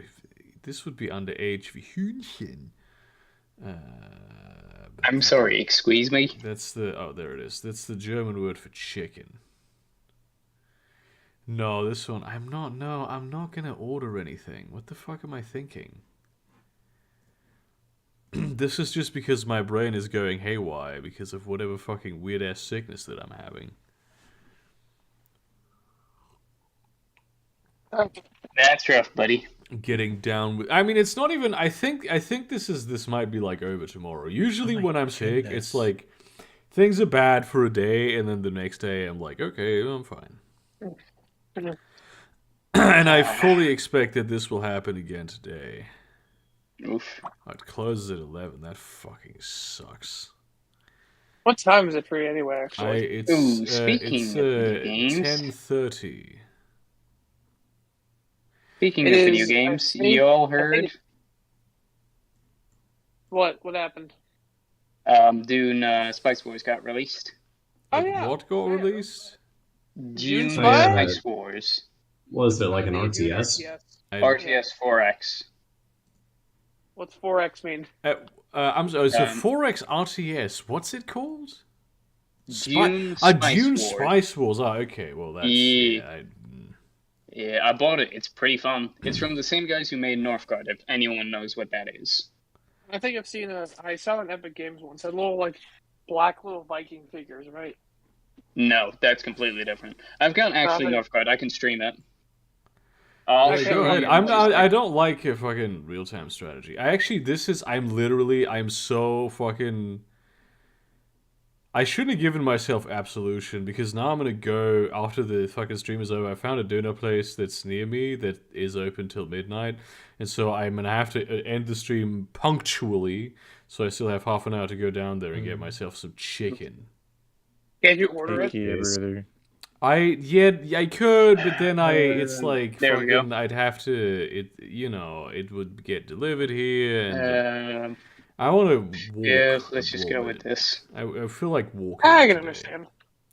S1: This would be underage for Hühnchen.
S2: I'm sorry, excuse me?
S1: That's there it is. That's the German word for chicken. No, this one, I'm not gonna order anything. What the fuck am I thinking? This is just because my brain is going haywire because of whatever fucking weird-ass sickness that I'm having.
S2: That's rough, buddy.
S1: Getting down with... I mean, it's not even... I think this might be, like, over tomorrow. Usually when I'm sick, it's like... Things are bad for a day, and then the next day I'm like, okay, I'm fine. And I fully expect that this will happen again today.
S2: Oof.
S1: It closes at 11. That fucking sucks.
S6: What time is it for you anyway, actually?
S2: Speaking of video games...
S1: 10:30.
S2: Speaking of video games, you all heard...
S6: What happened?
S2: Dune Spice Wars got released.
S6: Oh, yeah.
S1: What got released?
S2: Dune Spice Wars.
S3: Was it like an RTS?
S2: RTS 4X.
S6: What's 4X mean?
S1: I'm sorry, so 4X RTS, what's it called?
S2: Dune
S1: Spice Wars. Oh, okay, well that's...
S2: Yeah, I bought it. It's pretty fun. It's from the same guys who made Northgard, if anyone knows what that is.
S6: I think I saw an Epic Games once, a little, like, black little Viking figures, right?
S2: No, that's completely different. I've got Northgard. I can stream it.
S1: Go ahead. I don't like a fucking real-time strategy. I'm so fucking... I shouldn't have given myself absolution, because now I'm gonna go, after the fucking stream is over, I found a dinner place that's near me that is open till midnight, and so I'm gonna have to end the stream punctually, so I still have half an hour to go down there and get myself some chicken.
S6: Can you order it?
S1: I could, but then it's like
S2: there fucking,
S1: I'd have to, it would get delivered here, and I want to walk.
S2: Yeah, let's just go with this.
S1: I feel like walking.
S6: I can understand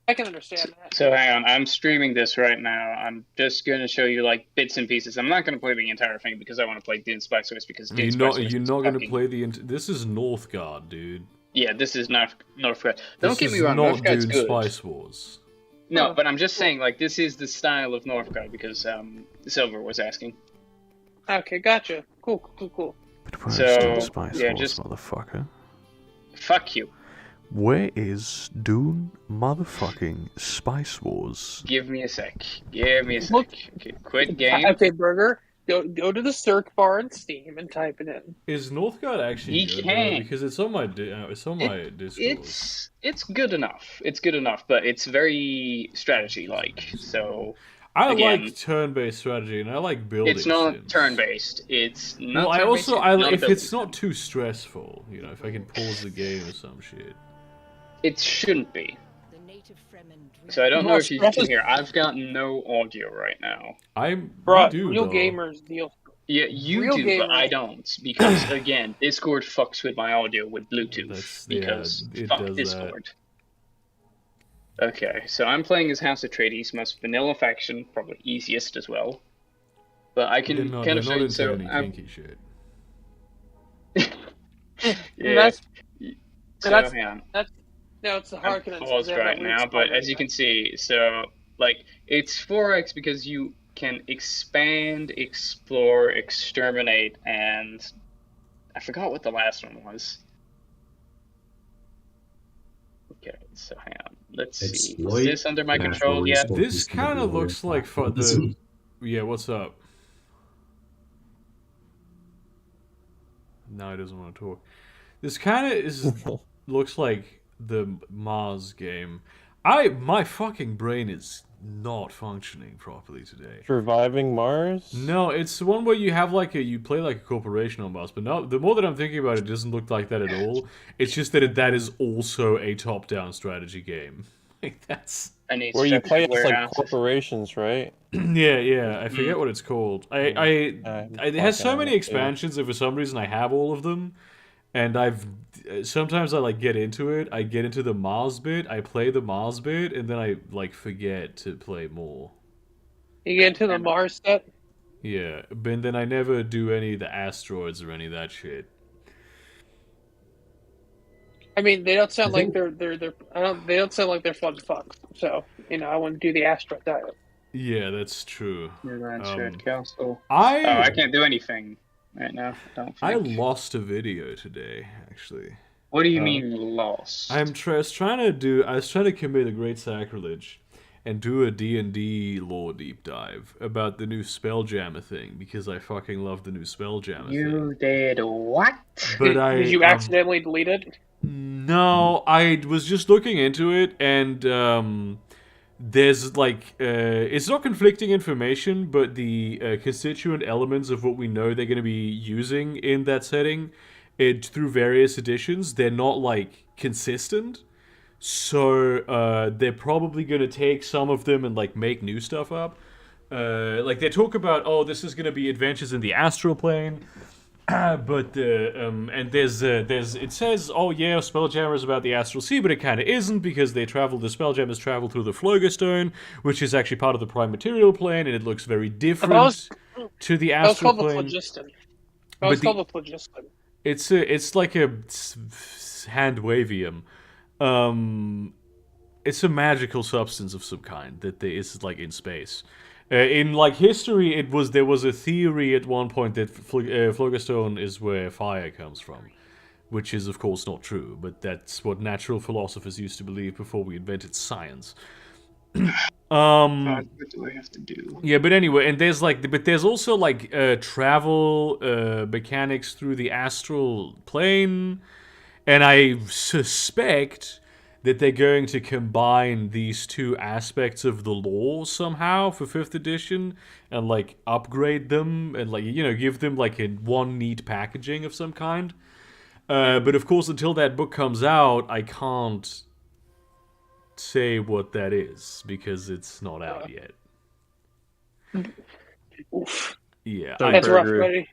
S6: that.
S2: So hang on, I'm streaming this right now. I'm just going to show you like bits and pieces. I'm not going to play the entire thing because I want to play Dune Spice Wars because Dune Spice Wars
S1: you're not going to play this is Northgard, dude.
S2: Yeah, this is Northgard. Don't get me wrong, Northgard's good.
S1: Dune Spice Wars.
S2: No, but I'm just saying, like, this is the style of Northgard because Silver was asking.
S6: Okay, gotcha. Cool.
S1: But where's Dune Spice Wars,
S2: just...
S1: motherfucker?
S2: Fuck you.
S1: Where is Dune motherfucking Spice Wars?
S2: Give me a sec. Look, okay, quit game.
S6: Okay, Burger. Go to the search bar in Steam and type it in.
S1: Is Northgard actually good? Though? Because it's on my Discord.
S2: It's good enough. It's good enough, but it's very strategy-like. So
S1: I like turn-based strategy, and I like building.
S2: It's not
S1: sims.
S2: Turn-based. It's not.
S1: Well, if it's not too stressful, if I can pause the game or some shit.
S2: It shouldn't be. So I don't know if you can hear. I've got no audio right now.
S6: Real gamers deal.
S2: Yeah, you do, but I don't. Because, again, Discord fucks with my audio with Bluetooth. Fuck Discord. Okay, so I'm playing as House Atreides, most vanilla faction, probably easiest as well. But I can kind of show you. So
S1: kinky shit.
S2: Yeah.
S6: It's the Harkonnen.
S2: I'm paused right now, but as you can see, so like it's 4X because you can expand, explore, exterminate, and I forgot what the last one was. Okay, so hang on. Let's see. Is this under my control yet?
S1: This kind of looks like Yeah, what's up? No, he doesn't want to talk. This kind of looks like the Mars game. My fucking brain is not functioning properly today.
S4: Surviving Mars?
S1: No, it's the one where you have you play like a corporation on Mars, but no, the more that I'm thinking about it, it doesn't look like that at all. It's just that that is also a top-down strategy game. That's
S4: where you play as like corporations, right?
S1: yeah. I forget what it's called. It has so many expansions, and for some reason I have all of them. And sometimes I get into it. I get into the Mars bit. I play the Mars bit, and then I forget to play more.
S6: You get into the Mars set.
S1: Yeah, but then I never do any of the asteroids or any of that shit.
S6: I mean, they don't sound like they're. They don't sound like they're fun to fuck. So I wouldn't do the asteroid diet.
S1: Yeah, that's true.
S2: Council. I can't do anything. right now. I don't
S1: I
S2: think.
S1: lost a video today, actually.
S2: What do you mean lost?
S1: I was trying to commit a great sacrilege and do a D&D lore deep dive about the new Spelljammer thing because I fucking love the new Spelljammer thing.
S2: You did what?
S1: But
S6: Did you accidentally delete it?
S1: No, I was just looking into it, and there's like it's not conflicting information, but the constituent elements of what we know they're going to be using in that setting, through various editions, they're not like consistent. So they're probably going to take some of them and like make new stuff up. Like they talk about, oh, this is going to be adventures in the astral plane. But and there's it says, oh yeah, Spelljammer is about the astral sea, but it kind of isn't because the Spelljammers travel through the Floggerstone, which is actually part of the prime material plane, and it looks very different to the astral plane.
S6: That was called the phlogiston.
S1: It's like a hand wavium. It's a magical substance of some kind that is like in space. In like history, there was a theory at one point that Phlogiston is where fire comes from, which is of course not true, but that's what natural philosophers used to believe before we invented science.
S2: What do I have to do?
S1: Yeah, but anyway, and there's also like travel mechanics through the astral plane, and I suspect that they're going to combine these two aspects of the lore somehow for 5th edition and like upgrade them and like, you know, give them like one neat packaging of some kind. But of course, until that book comes out, I can't say what that is because it's not out yet.
S6: Oof.
S1: Yeah,
S6: That's rough, buddy.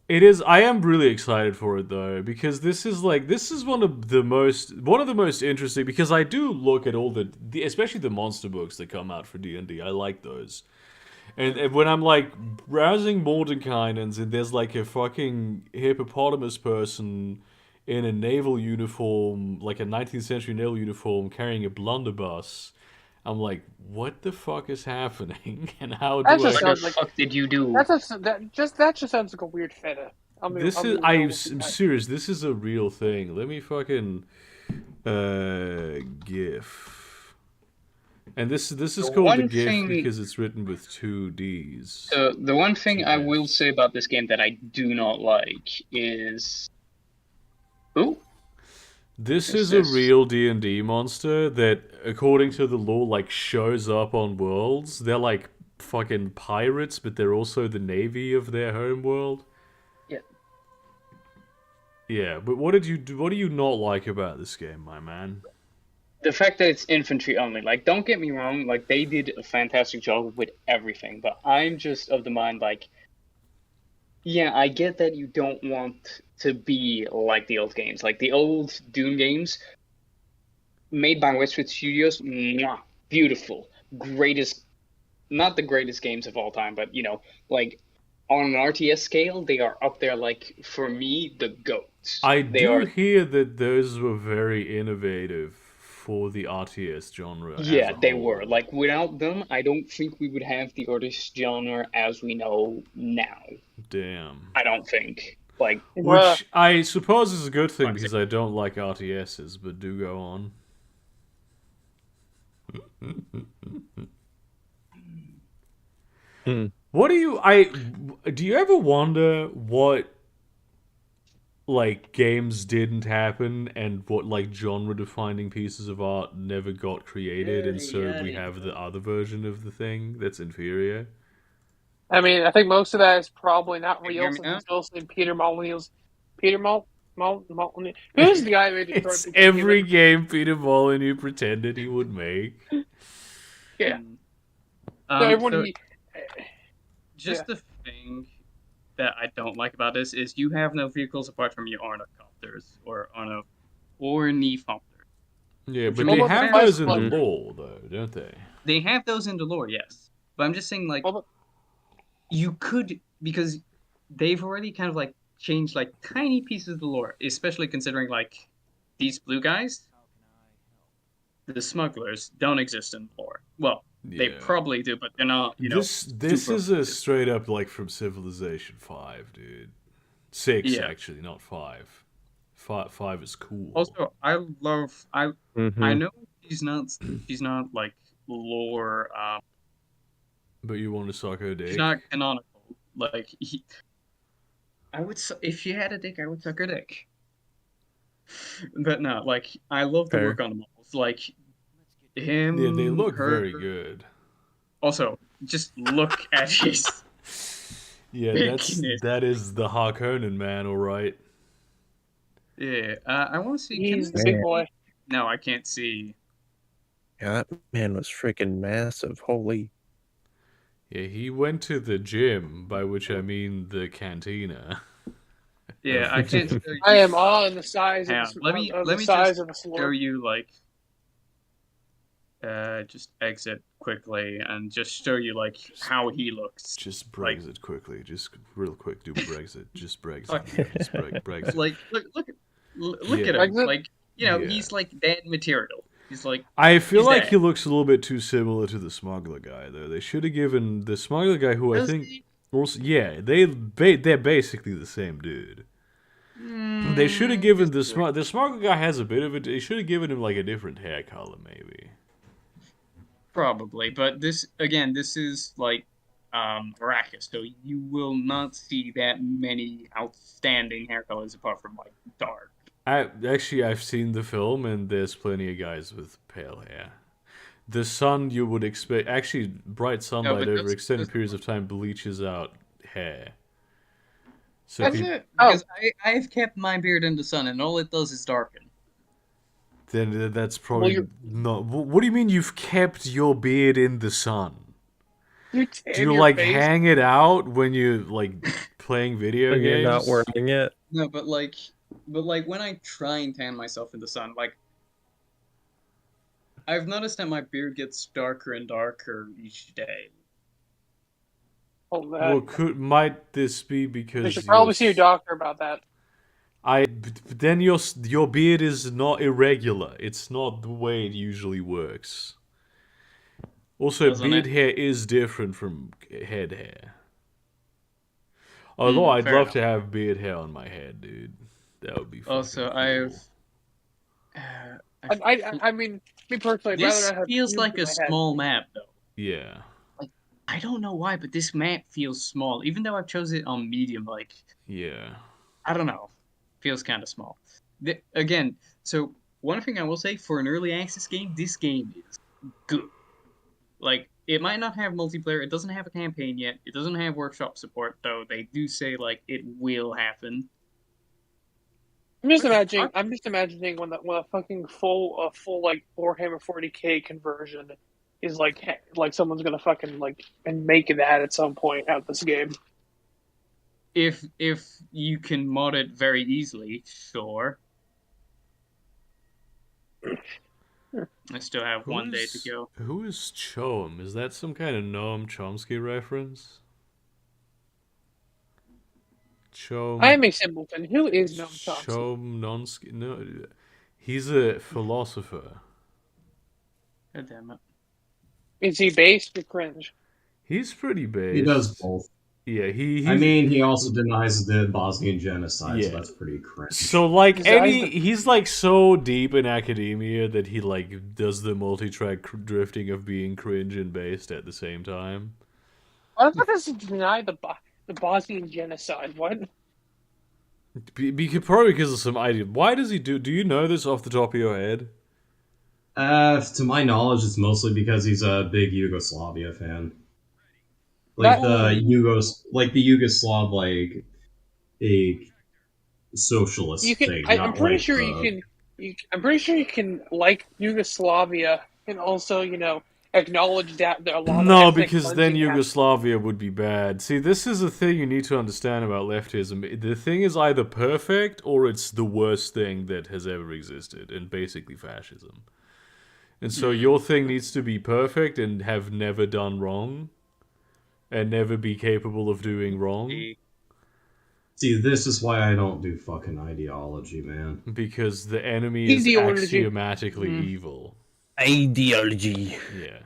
S1: It is. I am really excited for it though, because this is one of the most interesting. Because I do look at all the especially the monster books that come out for D&D. I like those, and when I'm like browsing Mordenkainen's and there's like a fucking hippopotamus person in a naval uniform, like a 19th century naval uniform, carrying a blunderbuss. I'm like, what the fuck is happening? And how do
S2: what the fuck did you do?
S6: That just sounds like a weird feta.
S1: I'm serious. This is a real thing. Let me fucking GIF. And this is called the GIF because it's written with 2 Ds.
S2: So the one thing I will say about this game that I do not like is,
S1: this is a real D&D monster that, according to the lore, like, shows up on worlds. They're like fucking pirates, but they're also the navy of their home world.
S2: Yeah.
S1: Yeah, but what do you not like about this game, my man?
S2: The fact that it's infantry only. Like, don't get me wrong, like, they did a fantastic job with everything, but I'm just of the mind, like, yeah, I get that you don't want to be like the old games. Like, the old Dune games, made by Westwood Studios, beautiful. Not the greatest games of all time, but, you know, like, on an RTS scale, they are up there, like, for me, the GOATs.
S1: I do hear that those were very innovative for the RTS genre.
S2: Yeah, they were. Like, without them, I don't think we would have the RTS genre as we know now.
S1: Damn.
S2: I don't think. Like,
S1: which I suppose is a good thing because I don't like RTSs, but do go on. What do you ever wonder what like games didn't happen and what like genre defining pieces of art never got created, and so we have the other version of the thing that's inferior?
S6: I mean, I think most of that is probably not real since it's also Peter Molyneux's who's the guy who made Detroit?
S1: It's every game Peter Molyneux pretended he would make.
S6: Yeah.
S7: Just the thing that I don't like about this is you have no vehicles apart from your ornithopters or ornithopters.
S1: Yeah, but they have those in the lore, though, don't they?
S7: They have those in the lore, yes. But I'm just saying, like, you could, because they've already kind of, like, changed, like, tiny pieces of the lore, especially considering, like, these blue guys, the smugglers, don't exist in the lore. Well,
S1: Yeah.
S7: They probably do, but they're not.
S1: This is a straight up like from Civilization 5, dude. 6 actually, not 5. 5 is cool.
S7: Also, I know she's not like lore.
S1: But you want to suck her dick?
S7: She's not canonical. Like if she had a dick, I would suck her dick. But no, like I love the work on the models. Like him.
S1: Yeah, they look very good.
S7: Also, just look at his.
S1: Yeah, that is the Harkonnen man, all right.
S7: Yeah, I want to see.
S6: He's the big boy.
S7: No, I can't see.
S4: Yeah, that man was freaking massive. Holy.
S1: Yeah, he went to the gym, by which I mean the cantina.
S7: Yeah, I can't.
S6: I am all in the size of
S7: let me
S6: size
S7: just
S6: of a floor.
S7: show you like. Just exit quickly and just show you like how he looks.
S1: Just Brexit quickly, just real quick. Do Brexit, just Brexit, just Brexit.
S7: Like look at him. Like he's like dead material. He's like.
S1: I feel like he looks a little bit too similar to the smuggler guy, though. They should have given the smuggler guy, who I think, also, they're basically the same dude. They should have given the smuggler guy has a bit of it. They should have given him like a different hair color, maybe.
S7: Probably, but this is like Arrakis, so you will not see that many outstanding hair colors apart from like dark.
S1: I've seen the film, and there's plenty of guys with pale hair. The sun, you would expect, actually, bright sunlight over extended periods of time bleaches out hair. So
S7: because I've kept my beard in the sun, and all it does is darken.
S1: Then that's probably not. What do you mean you've kept your beard in the sun? Do you like hang it out when you're like playing video games?
S4: You're not wearing it.
S7: No, but like when I try and tan myself in the sun, like I've noticed that my beard gets darker and darker each day.
S1: Well, might this be because
S6: you should probably see a doctor about that.
S1: Then your beard is not irregular. It's not the way it usually works. Also, beard hair is different from head hair. Although I'd love to have beard hair on my head, dude. That would be fun.
S7: Also,
S1: cool.
S6: I mean, me personally,
S7: this feels like a small map, though.
S1: Yeah.
S7: Like I don't know why, but this map feels small, even though I've chosen it on medium. Like
S1: yeah,
S7: I don't know. Feels kind of small. Again, so one thing I will say for an early access game, this game is good. Like, it might not have multiplayer, it doesn't have a campaign yet, it doesn't have workshop support, though they do say, like, it will happen.
S6: I'm just imagining when a fucking full like Warhammer 40k conversion is like someone's gonna fucking like and make that at some point out this game.
S7: If you can mod it very easily, sure. I still have one day to go.
S1: Who is Chom? Is that some kind of Noam Chomsky reference? Chom.
S6: I am a simpleton. Who is Noam Chomsky?
S1: Chom Nonsky. No, he's a philosopher.
S7: God damn it.
S6: Is he based or cringe?
S1: He's pretty based.
S3: He does both.
S1: Yeah,
S3: he also denies the Bosnian genocide, so that's pretty cringe.
S1: So, like, he's, like, so deep in academia that he, like, does the multi-track drifting of being cringe and based at the same time.
S6: Why does he deny the Bosnian genocide? What?
S1: Probably because of some idea. Why does he do you know this off the top of your head?
S3: To my knowledge, it's mostly because he's a big Yugoslavia fan. Like the Yugoslav, like a socialist thing.
S6: I'm pretty sure you can like Yugoslavia and also acknowledge that there are a lot of
S1: no, because then Yugoslavia would be bad. See, this is a thing you need to understand about leftism. The thing is either perfect or it's the worst thing that has ever existed, and basically fascism. And so your thing needs to be perfect and have never done wrong. And never be capable of doing wrong.
S3: See, this is why I don't do fucking ideology, man.
S1: Because the enemy is axiomatically evil.
S4: Ideology.
S1: Yeah.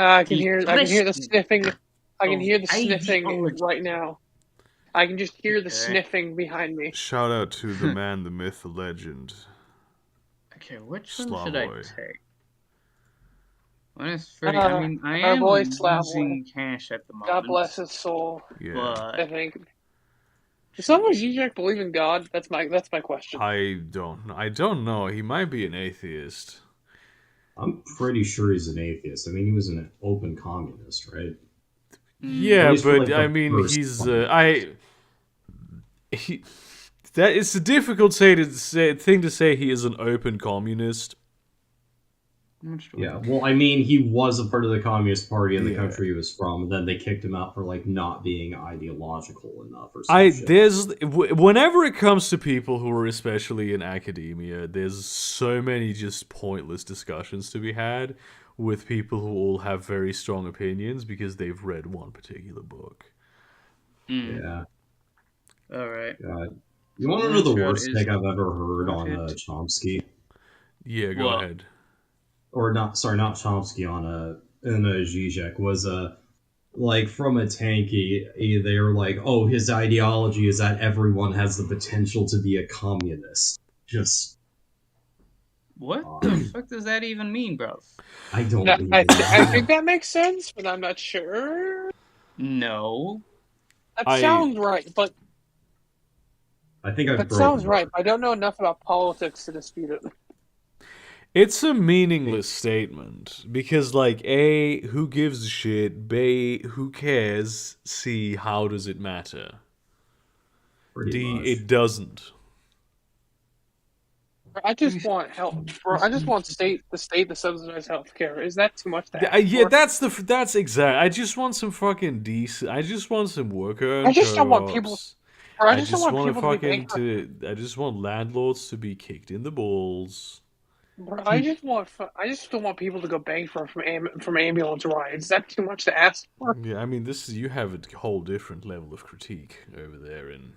S6: I can hear the sniffing. I can hear the sniffing right now. I can just hear the sniffing behind me.
S1: Shout out to the man, the myth, the legend.
S7: Okay, which one should I take? I
S6: our
S7: am
S6: boy
S7: losing cash at the moment.
S6: God bless his soul.
S1: Yeah.
S6: But I think. Does someone Zizek believe in God? That's my question.
S1: I don't know. He might be an atheist.
S3: I'm pretty sure he's an atheist. I mean, he was an open communist, right?
S1: Yeah, but I mean, he's that it's a difficult thing to say. He is an open communist.
S3: Yeah, well, I mean, he was a part of the Communist Party in the country he was from, and then they kicked him out for like not being ideological enough or something.
S1: Whenever it comes to people who are especially in academia, there's so many just pointless discussions to be had with people who all have very strong opinions because they've read one particular book.
S3: Yeah.
S7: All right.
S3: You want to know the worst thing I've ever heard on Chomsky?
S1: Yeah, go ahead.
S3: Or not Chomsky, in a Zizek, was like from a tanky, they were like, oh, his ideology is that everyone has the potential to be a communist. Just
S7: what the fuck does that even mean, bro?
S3: I don't
S6: I think that makes sense, but I'm not sure.
S7: No.
S6: That sounds right, but
S3: I think
S6: that sounds right. I don't know enough about politics to dispute it.
S1: It's a meaningless statement because, like, A, who gives a shit? B, who cares? C, how does it matter? D, it doesn't.
S6: I just want help. I just want the state to subsidize healthcare. Is that too much to ask
S1: Yeah,
S6: for?
S1: that's exact. I just want some fucking decent. I just want some worker.
S6: I just don't want people.
S1: I just want landlords to be kicked in the balls.
S6: Bro, I just don't want people to go bankrupt from ambulance rides. Is that too much to ask for?
S1: Yeah, I mean, you have a whole different level of critique over there in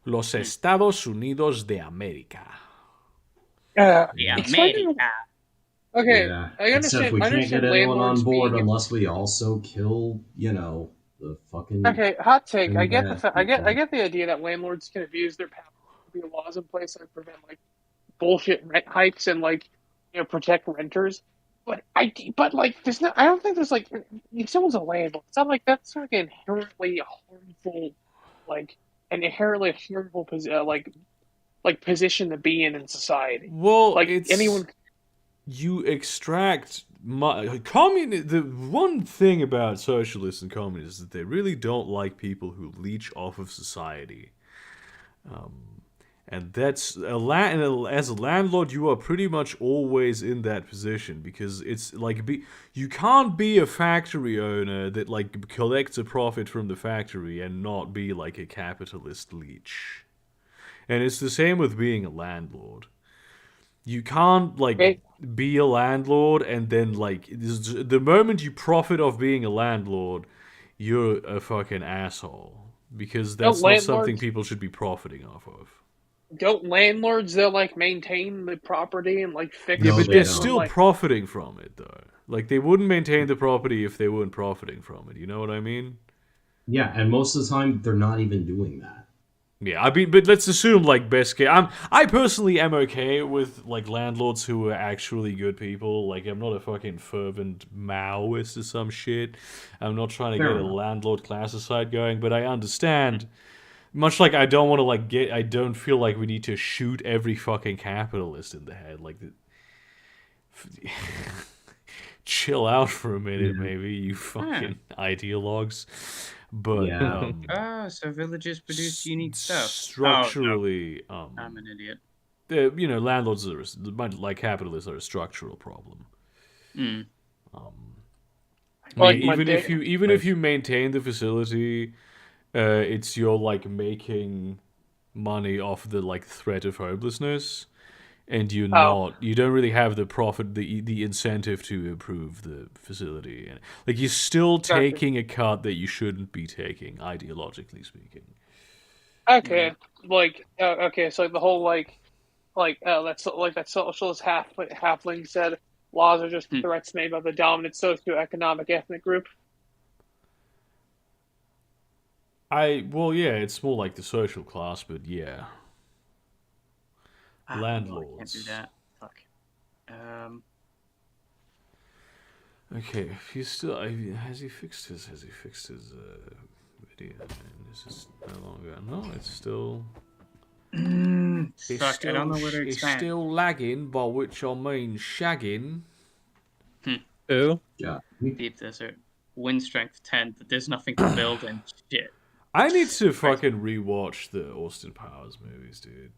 S1: Los Estados Unidos de América.
S6: America. Okay,
S3: yeah.
S6: I understand.
S3: Except we can't get anyone on board unless we also kill, the fucking.
S6: Okay, hot take. I get the idea that landlords can abuse their power. There be laws in place that prevent bullshit rent hikes and protect renters. But there's not. I don't think there's if someone's a landlord, it's not that's inherently harmful, an inherently harmful position to be in society.
S1: Well, you extract the one thing about socialists and communists is that they really don't like people who leech off of society. And that's as a landlord, you are pretty much always in that position because it's you can't be a factory owner that collects a profit from the factory and not be a capitalist leech. And it's the same with being a landlord. You can't be a landlord and then the moment you profit off being a landlord, you're a fucking asshole because that's not something people should be profiting off of.
S6: Don't landlords though maintain the property and fix?
S1: Yeah, but they're still profiting from it though. They wouldn't maintain the property if they weren't profiting from it. You know what I mean?
S3: Yeah, and most of the time they're not even doing that.
S1: Yeah, I mean, but let's assume best case. I personally am okay with landlords who are actually good people. I'm not a fucking fervent Maoist or some shit. I'm not trying to get a landlord classicide going, but I understand. Much I don't want to I don't feel like we need to shoot every fucking capitalist in the head. Chill out for a minute, maybe, you fucking ideologues. But
S7: so villages produce unique stuff.
S1: Structurally,
S7: I'm an idiot.
S1: Landlords like capitalists are a structural problem. Even if you maintain the facility, it's you're making money off the threat of homelessness, and you don't really have the profit, the incentive to improve the facility. You're still taking a cut that you shouldn't be taking, ideologically speaking.
S6: Okay, okay, so the whole that socialist halfling said, Laws are just threats made by the dominant socioeconomic ethnic group.
S1: Well, yeah, it's more like the social class, but yeah. Landlords.
S7: I can't do that. Fuck.
S1: Okay, if he's still, has he fixed his video? Is this no longer? No, it's still.
S7: Fuck, I don't know where to expand.
S1: It's still lagging, by which I mean shagging.
S4: Who?
S3: Yeah.
S7: Deep desert. Wind strength 10, but there's nothing to build and shit.
S1: I need to fucking rewatch the Austin Powers movies, dude.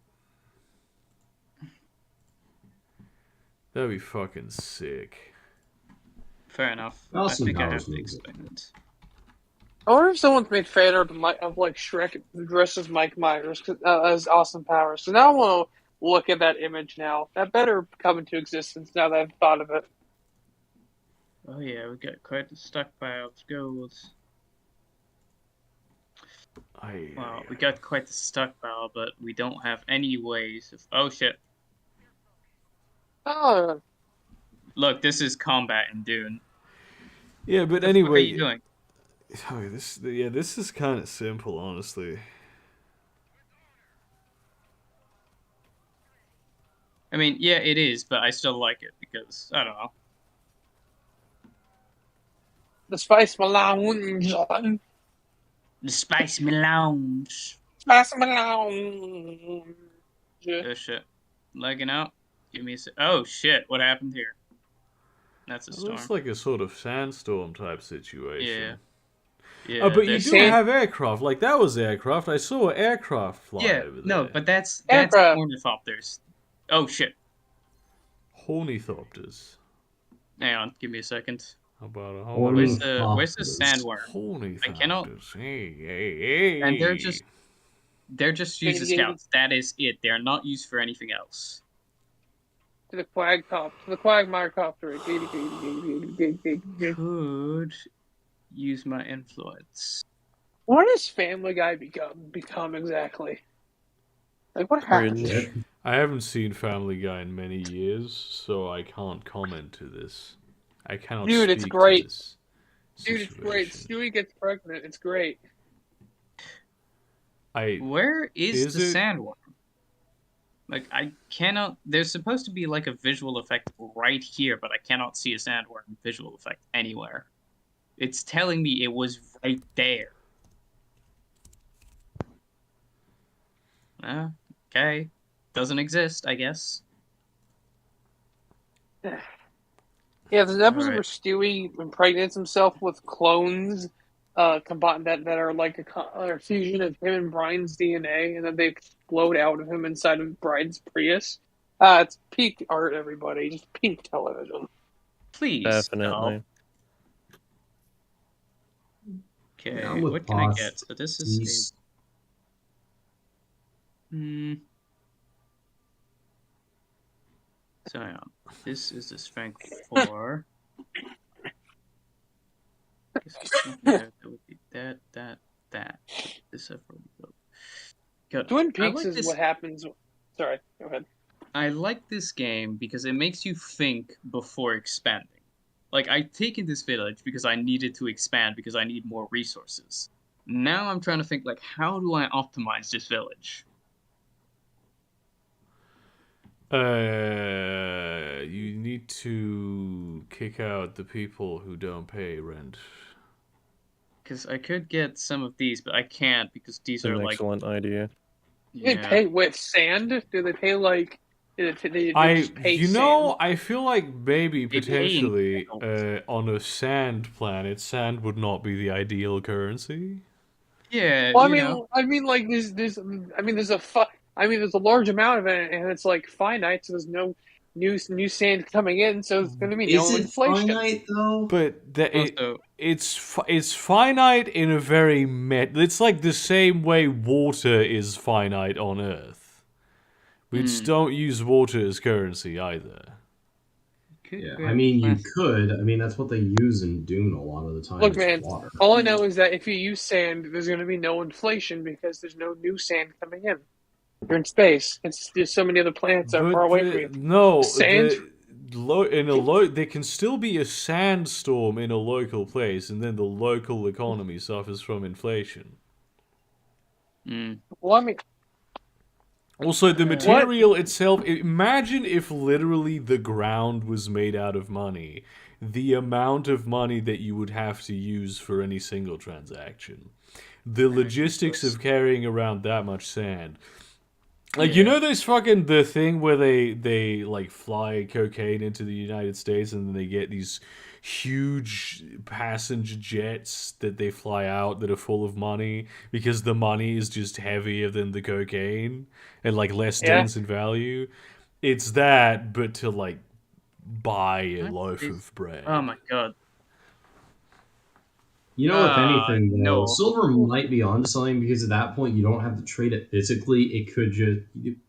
S1: That'd be fucking sick.
S7: Fair enough.
S3: Austin
S7: I think
S3: Powers
S7: I have to
S3: movies.
S7: explain it.
S6: I wonder if someone's made fan art of like Shrek dressed as Mike Myers as Austin Powers. So now I want to look at that image now. That better come into existence now that I've thought of it.
S7: Oh yeah, we got quite the stockpile of gold. Well, we got quite the stockpile, but we don't have any ways of... Oh shit.
S6: Oh.
S7: Look, this is combat in Dune.
S1: Yeah, but
S7: What
S1: anyway...
S7: are you doing?
S1: Oh, this is kind of simple, honestly.
S7: I mean, yeah, it is, but I still like it because, I don't know.
S6: The Spice Melange.
S7: The Spice Melange.
S6: Spice Melange.
S7: Oh shit. Lagging out. Give me a sec. Oh shit, what happened here? That's a
S1: It
S7: storm.
S1: looks like a sort of sandstorm type situation.
S7: Yeah,
S1: but you do have aircraft. Like, that was aircraft. I saw aircraft fly over there.
S7: No, but that's
S6: Aircraft.
S7: ornithopters. Oh shit.
S1: Hornithopters.
S7: Hang on, give me a second.
S1: How about a
S7: Where's the sandworm?
S1: Hornithopters.
S7: I cannot.
S1: Hey.
S7: And they're just used as scouts. That is it. They are not used for anything else.
S6: To the Quagmire copter.
S7: Could use my influence.
S6: What does Family Guy become exactly? Like, what happened?
S1: I haven't seen Family Guy in many years, so I can't comment to this. I cannot
S6: Dude,
S1: speak
S6: it's great.
S1: to this
S6: Dude, it's great. Stewie gets pregnant. It's great.
S7: Where is the sandworm? Like, I cannot... There's supposed to be, like, a visual effect right here, but I cannot see a sandworm visual effect anywhere. It's telling me it was right there. Okay. Doesn't exist, I guess.
S6: Yeah, there's an episode where Stewie impregnates himself with clones combined that are like a fusion of him and Brian's DNA, and then they explode out of him inside of Brian's Prius. It's peak art, everybody. Just peak television.
S7: Please.
S4: Definitely.
S7: Okay, what can I get? So this is... So hang on. This is the strength 4. That would be that. This is good.
S6: Twin Peaks is what happens. Sorry, go ahead.
S7: I like this game because it makes you think before expanding. Like, I've taken this village because I needed to expand because I need more resources. Now I'm trying to think, like, how do I optimize this village?
S1: You need to kick out the people who don't pay rent.
S7: Because I could get some of these, but I can't because these are like...
S4: Excellent idea.
S6: Do they pay with sand? Do they pay like... they just pay sand?
S1: I feel like maybe potentially on a sand planet, sand would not be the ideal currency.
S7: Yeah.
S6: Well, I mean, like there's a large amount of it, and it's like finite, so there's no new sand coming in, so it's going to be no inflation.
S3: Finite though?
S1: But it's finite in a very it's like the same way water is finite on Earth. We just don't use water as currency either.
S3: Yeah, I mean, you could. I mean, that's what they use in Dune a lot of the time.
S6: Look, man, all I know is that if you use sand, there's going to be no inflation because there's no new sand coming in. You're in space. There's so many other planets that are far away from you.
S1: No,
S6: sand.
S1: there can still be a sandstorm in a local place, and then the local economy suffers from inflation.
S6: Well, I mean,
S1: also the material itself. Imagine if literally the ground was made out of money. The amount of money that you would have to use for any single transaction. The logistics of carrying around that much sand. Like, you know those fucking, the thing where they like fly cocaine into the United States and then they get these huge passenger jets that they fly out that are full of money because the money is just heavier than the cocaine and like less dense in value. It's that, but to like buy a loaf of bread.
S7: Oh my god.
S3: You know, if anything, though, silver might be onto something because at that point you don't have to trade it physically. It could just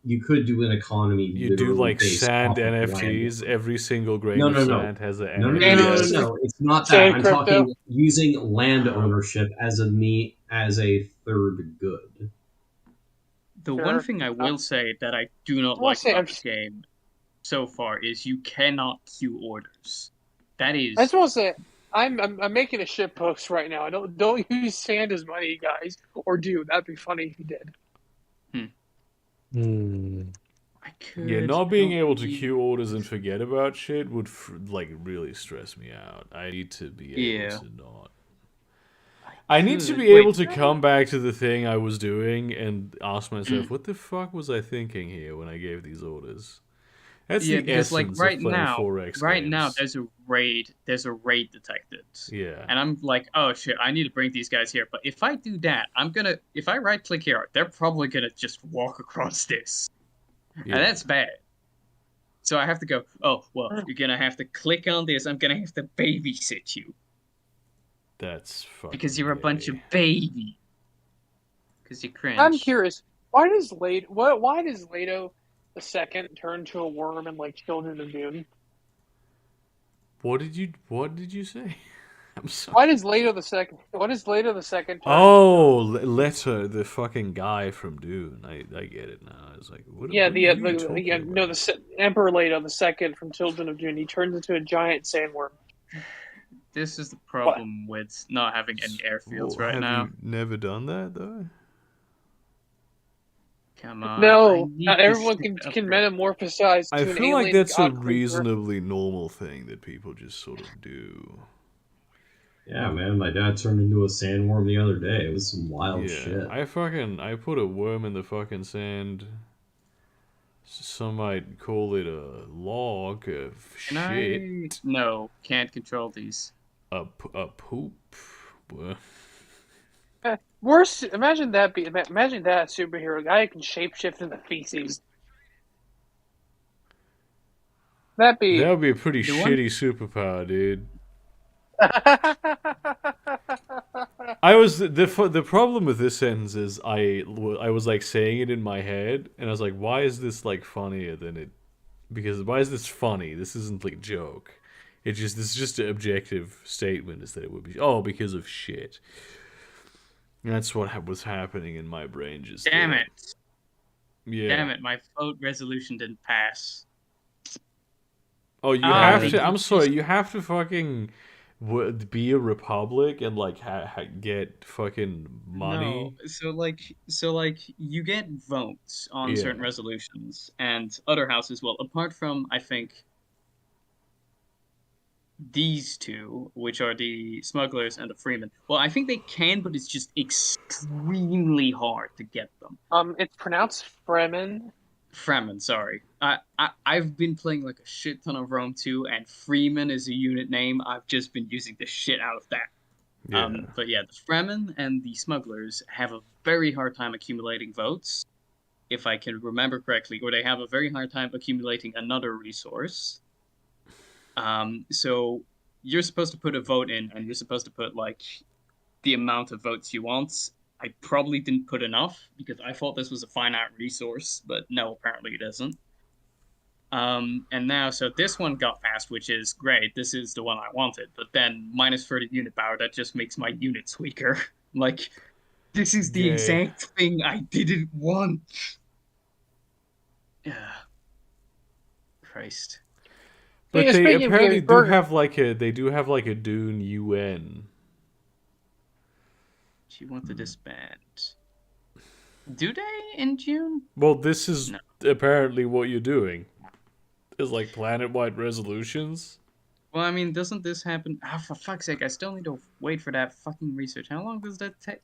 S3: you could do an economy.
S1: You do like sand NFTs. Every single grain of sand has an
S3: NFT. No. It's not that. I'm talking using land ownership as a third good.
S7: The one thing I will say that I do not like about the game so far is you cannot queue orders. That is.
S6: I just want to say. I'm making a shit post right now. Don't use sand as money, guys, or do. That'd be funny if you did.
S7: I could.
S1: Yeah, not being able to queue orders and forget about shit would like really stress me out. I need to be able to not. I need to be able to come back to the thing I was doing and ask myself, what the fuck was I thinking here when I gave these orders? That's the essence
S7: like
S1: of playing 4X
S7: right
S1: games.
S7: now there's a raid detected.
S1: Yeah.
S7: And I'm like, oh shit, I need to bring these guys here. But if I do that, if I right click here, they're probably gonna just walk across this. Yeah. And that's bad. So I have to go, oh, well, you're gonna have to click on this, I'm gonna have to babysit you.
S1: That's fucking
S7: because you're a bunch of baby. Because you cringe.
S6: I'm curious, why does Leto the second turn to a worm in like Children of Dune?
S1: What did you say? I'm sorry.
S6: What is Leto the second turn?
S1: Oh, Leto, the fucking guy from Dune. I get it now. It's like what
S6: the Emperor Leto the second from Children of Dune. He turns into a giant sandworm.
S7: This is the problem with not having any airfields right now.
S1: Have you never done that though?
S7: Come on.
S6: No, not everyone can metamorphosize to an alien.
S1: I feel like that's a reasonably normal thing that people just sort of do.
S3: Yeah, man, my dad turned into a sandworm the other day. It was some wild shit.
S1: I put a worm in the fucking sand. Some might call it a log of shit.
S7: No, can't control these.
S1: A poop.
S6: Worse, imagine that superhero guy who can shapeshift into feces. That would
S1: be a pretty shitty superpower, dude. The problem with this sentence is I was like saying it in my head and I was like, why is this like funnier than it? Because why is this funny? This isn't like a joke. This is just an objective statement. Is that it would be because of shit. That's what was happening in my brain just
S7: Damn
S1: there.
S7: it.
S1: Yeah.
S7: Damn it, my vote resolution didn't pass.
S1: Oh, you have to... I'm sorry, you have to fucking be a republic and, like, get fucking money?
S7: No, so you get votes on certain resolutions, and other houses will, apart from, I think... these two, which are the smugglers and the freemen. Well, I think they can, but it's just extremely hard to get them.
S6: It's pronounced Fremen.
S7: Fremen, sorry. I've been playing like a shit ton of Rome 2, and Freeman is a unit name. I've just been using the shit out of that. Yeah. But yeah, the Fremen and the smugglers have a very hard time accumulating votes, if I can remember correctly, or they have a very hard time accumulating another resource. So you're supposed to put a vote in, and you're supposed to put, like, the amount of votes you want. I probably didn't put enough, because I thought this was a finite resource, but no, apparently it isn't. And now, so this one got passed, which is great. This is the one I wanted, but then minus 30 unit power, that just makes my units weaker. Like, this is the exact thing I didn't want. Yeah. Christ.
S1: But they apparently do have like a Dune UN.
S7: Do you want to disband? Do they in June?
S1: Well, this is apparently what you're doing. It's like planet-wide resolutions.
S7: Well, I mean, doesn't this happen? Ah, for fuck's sake, I still need to wait for that fucking research. How long does that take?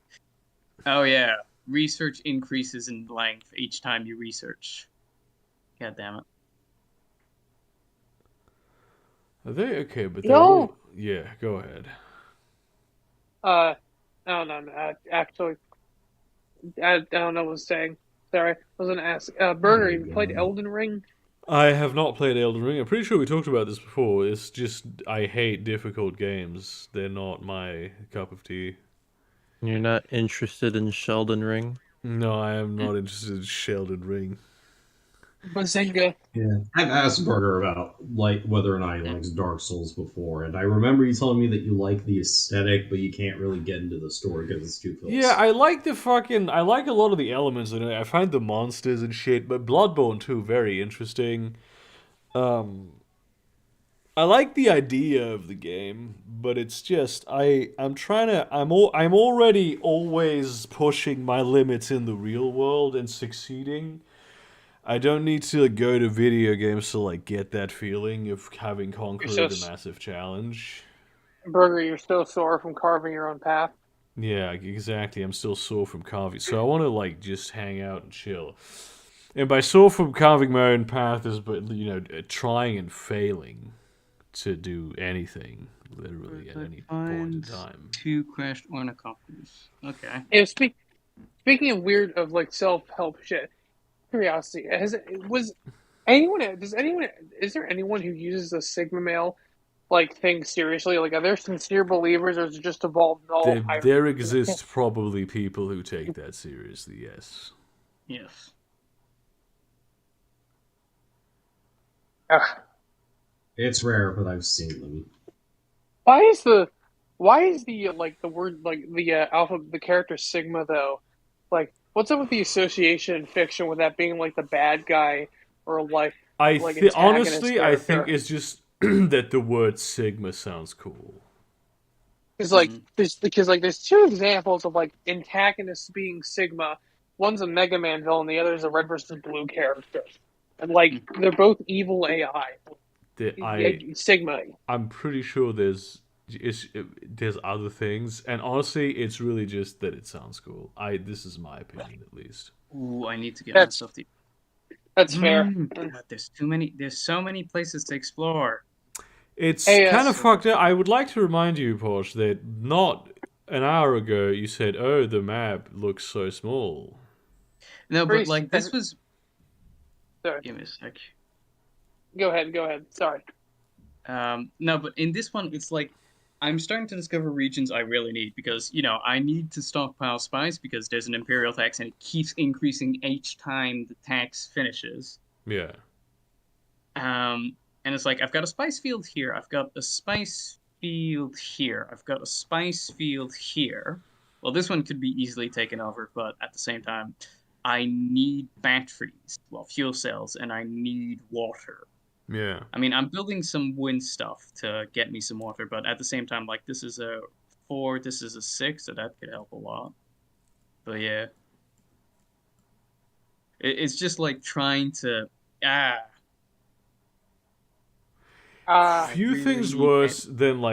S7: Oh, yeah. Research increases in length each time you research. God damn it.
S1: Are they okay? But they're all... Yeah, go ahead.
S6: No, actually, I don't know what I was saying. Sorry, I was gonna ask. Burger, you played Elden Ring?
S1: I have not played Elden Ring. I'm pretty sure we talked about this before. It's just I hate difficult games. They're not my cup of tea.
S4: You're not interested in Sheldon Ring?
S1: No, I am not interested in Sheldon Ring.
S6: Bazinga.
S3: Yeah, I've asked Burger about whether or not he likes Dark Souls before, and I remember you telling me that you like the aesthetic, but you can't really get into the story because it's too close.
S1: Yeah, I like I like a lot of the elements in it. I find the monsters and shit, but Bloodborne too very interesting. I like the idea of the game, but it's just I'm already always pushing my limits in the real world and succeeding. I don't need to go to video games to like get that feeling of having conquered a massive challenge.
S6: Burger, you're still sore from carving your own path.
S1: Yeah, exactly. I'm still sore from carving, so I want to like just hang out and chill. And by sore from carving my own path is, but trying and failing to do anything, literally at any point in time.
S7: 2 crashed ornithopters. Okay.
S6: Yeah, speaking of weird of like self-help shit. Curiosity, is there anyone who uses the Sigma male thing seriously? Like, are there sincere believers, or is it just evolved all?
S1: There exists probably people who take that seriously. Yes.
S7: Yes.
S3: It's rare, but I've seen them.
S6: Why is the word the character Sigma though? Like, what's up with the association in fiction with that being like the bad guy or
S1: honestly, I think it's just that the word Sigma sounds cool.
S6: It's like there's 2 examples of like antagonists being Sigma. One's a Mega Man villain, the other is a Red vs. Blue character, and they're both evil AI. Sigma.
S1: I'm pretty sure there's other things, and honestly, it's really just that it sounds cool. This is my opinion, at least.
S7: Ooh, I need to get myself to.
S6: That's fair.
S7: God, there's so many places to explore.
S1: It's kind of fucked up. I would like to remind you, Porsche, that not an hour ago you said, "Oh, the map looks so small."
S7: No, but this was.
S6: Sorry.
S7: Give me a sec.
S6: Go ahead. Sorry.
S7: No, but in this one, it's like I'm starting to discover regions I really need because, I need to stockpile spice because there's an imperial tax and it keeps increasing each time the tax finishes.
S1: Yeah.
S7: And it's like, I've got a spice field here. I've got a spice field here. I've got a spice field here. Well, this one could be easily taken over, but at the same time, I need batteries, fuel cells, and I need water.
S1: Yeah.
S7: I mean, I'm building some wind stuff to get me some water, but at the same time, this is a 4, this is a 6, so that could help a lot. But yeah. It's just like trying to...
S1: Few things worse than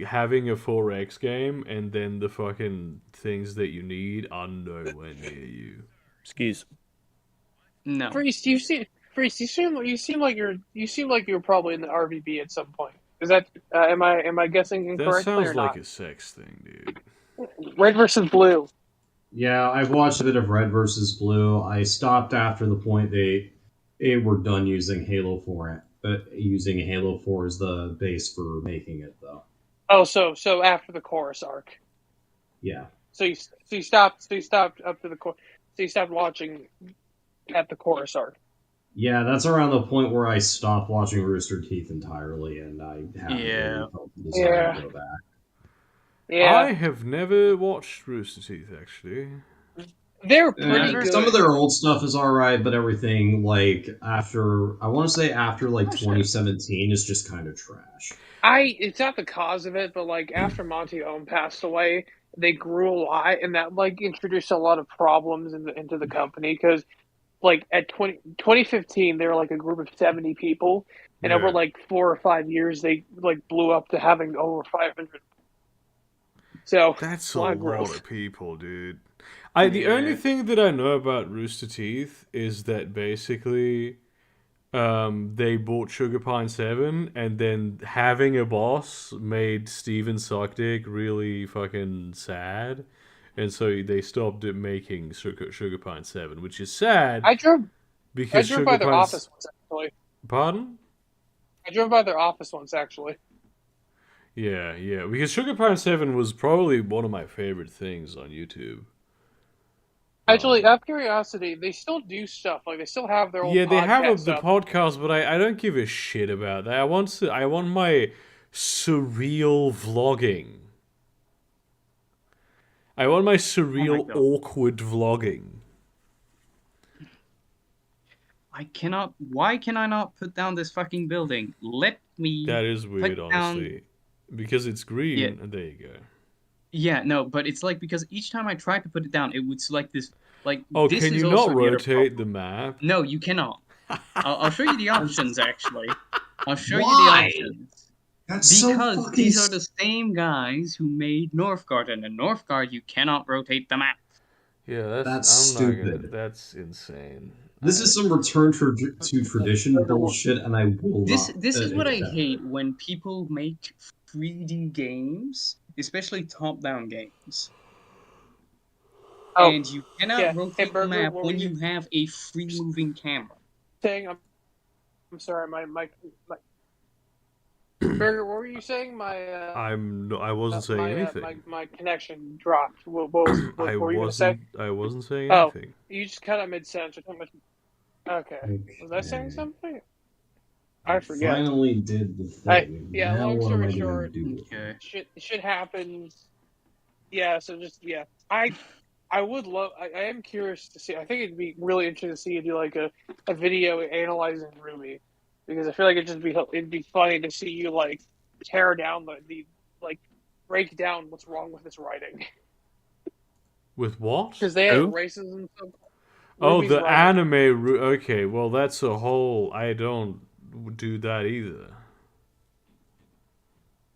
S1: having a 4X game and then the fucking things that you need are nowhere near you.
S4: Excuse.
S7: No.
S6: Priest, you seem like you're probably in the RVB at some point. Is that am I guessing incorrectly?
S1: That sounds
S6: or
S1: like
S6: not?
S1: a sex thing, dude.
S6: Red versus Blue.
S3: Yeah, I've watched a bit of Red versus Blue. I stopped after the point they were done using Halo 4, using Halo 4 as the base for making it, though.
S6: Oh, so after the chorus arc.
S3: Yeah.
S6: So you stopped up to the chorus. So you stopped watching at the chorus arc.
S3: Yeah, that's around the point where I stopped watching Rooster Teeth entirely, and I haven't really felt the desire to go back.
S6: Yeah.
S1: I have never watched Rooster Teeth, actually.
S6: They're pretty good.
S3: Some of their old stuff is alright, but everything like after 2017 is just kind of trash.
S6: It's not the cause of it, but like after Monty Ohm passed away, they grew a lot, and that like introduced a lot of problems into the company because like at 2015 they were like a group of 70 people, and over like 4 or 5 years they like blew up to having over 500. So
S1: that's a
S6: lot
S1: of people, dude. The only thing that I know about Rooster Teeth is that basically they bought Sugar Pine 7, and then having a boss made Steven Suckdick really fucking sad. And so they stopped making Sugar Pine 7, which is sad.
S6: I drove
S1: because
S6: by their office once, actually.
S1: Pardon?
S6: I drove by their office once, actually.
S1: Yeah. Because Sugar Pine 7 was probably one of my favorite things on YouTube.
S6: Actually, out of curiosity, they still do stuff. Like, they still have their own podcast.
S1: Yeah, they have the podcast, but I don't give a shit about that. I want my surreal vlogging. I want my surreal, awkward vlogging.
S7: Why can I not put down this fucking building? Let me.
S1: That is weird, honestly. Because it's green.
S7: Yeah.
S1: There you go.
S7: Yeah, no, but it's like because each time I tried to put it down, it would select this. Like,
S1: oh,
S7: this
S1: can you not rotate the map?
S7: No, you cannot. I'll show you the options, actually. I'll show you the options.
S3: That's
S7: because
S3: so
S7: these are the same guys who made Northgard, and in Northgard you cannot rotate the map.
S1: Yeah,
S3: that's stupid.
S1: That's insane.
S3: This is some return to tradition bullshit, and I will
S7: This
S3: not.
S7: This is what I hate when people make 3D games, especially top-down games. And you cannot rotate the map when you have a free-moving camera.
S6: I'm sorry, my Burger, what were you saying?
S1: I wasn't saying anything.
S6: My connection dropped. What were you going to say?
S1: I wasn't saying anything.
S6: You just kind of made sense. Okay. Was I saying something? I forget.
S3: Finally did the thing.
S6: Long story short, shit happens. Yeah, so just, I would love. I am curious to see. I think it'd be really interesting to see you do like a video analyzing Ruby, because I feel like it'd be funny to see you like tear down the like break down what's wrong with this writing.
S1: With what?
S6: Because they have racism.
S1: Oh, the writing. Anime. Okay, well that's a whole. I don't do that either.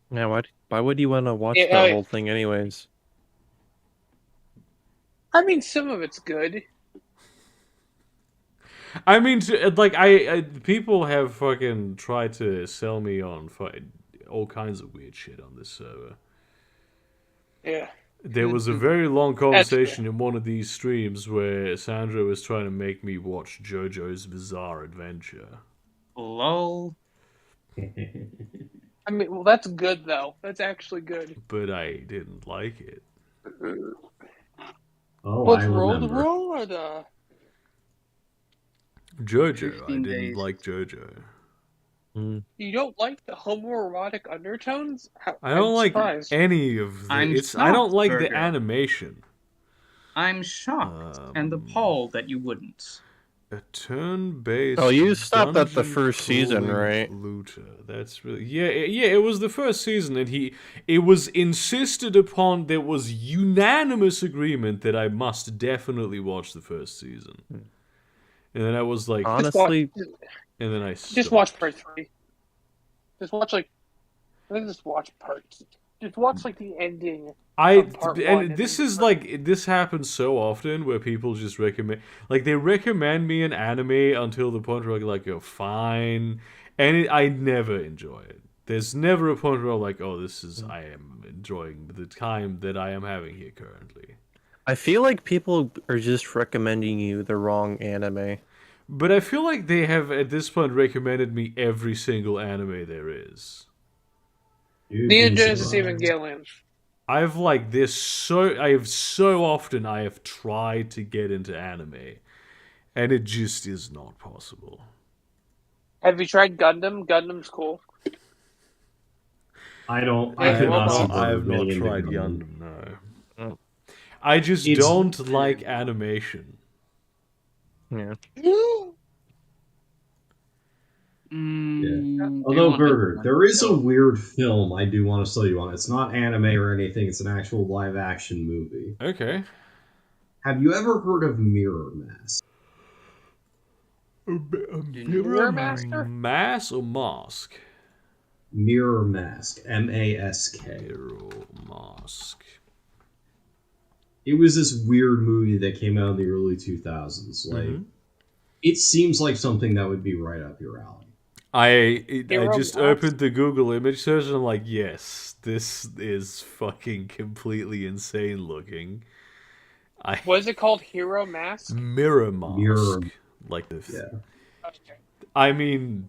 S4: Yeah, why would you want to watch that whole thing anyways?
S6: I mean, some of it's good.
S1: I mean, like, people have fucking tried to sell me on all kinds of weird shit on this server.
S6: Yeah.
S1: There was a very long conversation in one of these streams where Sandra was trying to make me watch JoJo's Bizarre Adventure.
S7: Lol.
S6: I mean, well, that's good, though. That's actually good.
S1: But I didn't like it.
S3: Oh,
S6: what's roll or the
S1: JoJo? I didn't like JoJo.
S6: You don't like the homoerotic undertones?
S1: I don't like any of the. I don't like the animation.
S7: I'm shocked and appalled that you wouldn't.
S1: A turn-based.
S4: Oh, you stopped at the first season, right?
S1: Looter. That's really yeah. It was the first season, and it was insisted upon. There was unanimous agreement that I must definitely watch the first season. And then I was like,
S4: honestly,
S1: and then I stopped.
S6: Just watch part 3. Just watch parts. Just watch like the ending.
S1: This is like this happens so often where people just recommend, like they recommend me an anime until the point where I like go fine, and I never enjoy it. There's never a point where I'm like, oh, I am enjoying the time that I am having here currently.
S4: I feel like people are just recommending you the wrong anime.
S1: But I feel like they have at this point recommended me every single anime there is.
S6: Neon Genesis Evangelion.
S1: I have so often tried to get into anime, and it just is not possible.
S6: Have you tried Gundam? Gundam's cool.
S3: I have not tried Gundam. No.
S1: I just don't like animation.
S4: Yeah.
S3: Although, Burger, there is a weird film I do want to sell you on. It's not anime or anything. It's an actual live-action movie.
S1: Okay.
S3: Have you ever heard of Mirror Mask?
S6: Mirror Master?
S1: Mass or Mask?
S3: Mirror Mask. M-A-S-K.
S1: Mirror Mask.
S3: It was this weird movie that came out in the early 2000s. Like, it seems like something that would be right up your alley.
S1: I just opened the Google image search and I'm like, yes, this is fucking completely insane looking.
S6: Was it called Hero Mask?
S1: Mirror Mask. Like this.
S3: Yeah.
S6: Okay.
S1: I mean,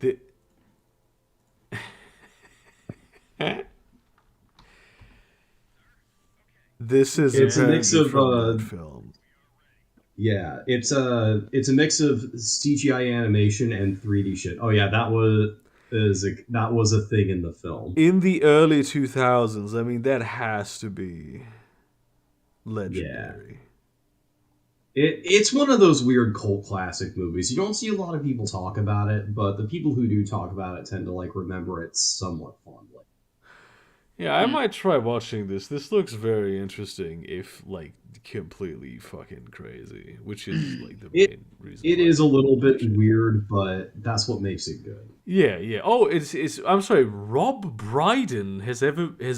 S1: this is
S3: a mix of
S1: film.
S3: Yeah, it's a mix of CGI animation and 3D shit. Oh yeah, that was a thing in the film.
S1: In the early 2000s, I mean, that has to be legendary.
S3: Yeah. It's one of those weird cult classic movies. You don't see a lot of people talk about it, but the people who do talk about it tend to like remember it somewhat fondly.
S1: Yeah, I might try watching this. This looks very interesting, if like completely fucking crazy, which is like the main reason.
S3: It is a little bit weird, but that's what makes it good.
S1: Yeah, yeah. Oh, it's. I'm sorry. Rob Brydon has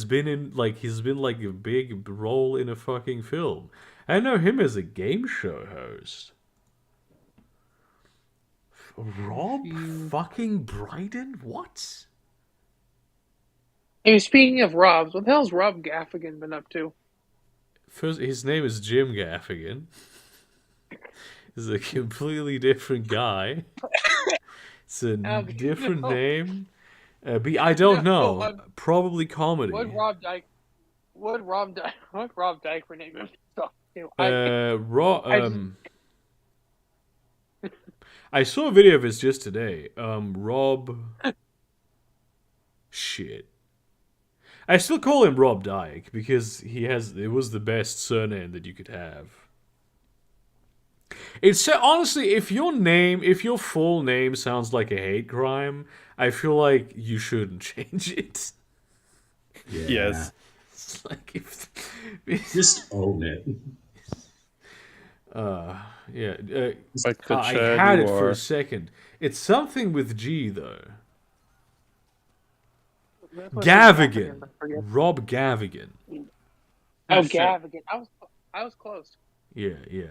S1: been in like he's been like a big role in a fucking film. I know him as a game show host. Rob fucking Brydon? What?
S6: Hey, speaking of Robs, what the hell's Rob Gaffigan been up to?
S1: First, his name is Jim Gaffigan. He's a completely different guy. It's a different name. I don't know. Probably comedy.
S6: What Rob Dyke name him?
S1: I saw a video of his just today. Rob. Shit. I still call him Rob Dyke because it was the best surname that you could have. It's honestly, if your full name sounds like a hate crime, I feel like you shouldn't change it.
S3: Yeah.
S4: Yes.
S1: It's like
S3: just own it.
S1: Yeah.
S4: Like the
S1: I
S4: Chad
S1: had
S4: you
S1: it for
S4: are.
S1: a second. It's something with G though. Gavigan. Rob Gavigan.
S6: Oh, Gavigan. I was close.
S1: Yeah, yeah.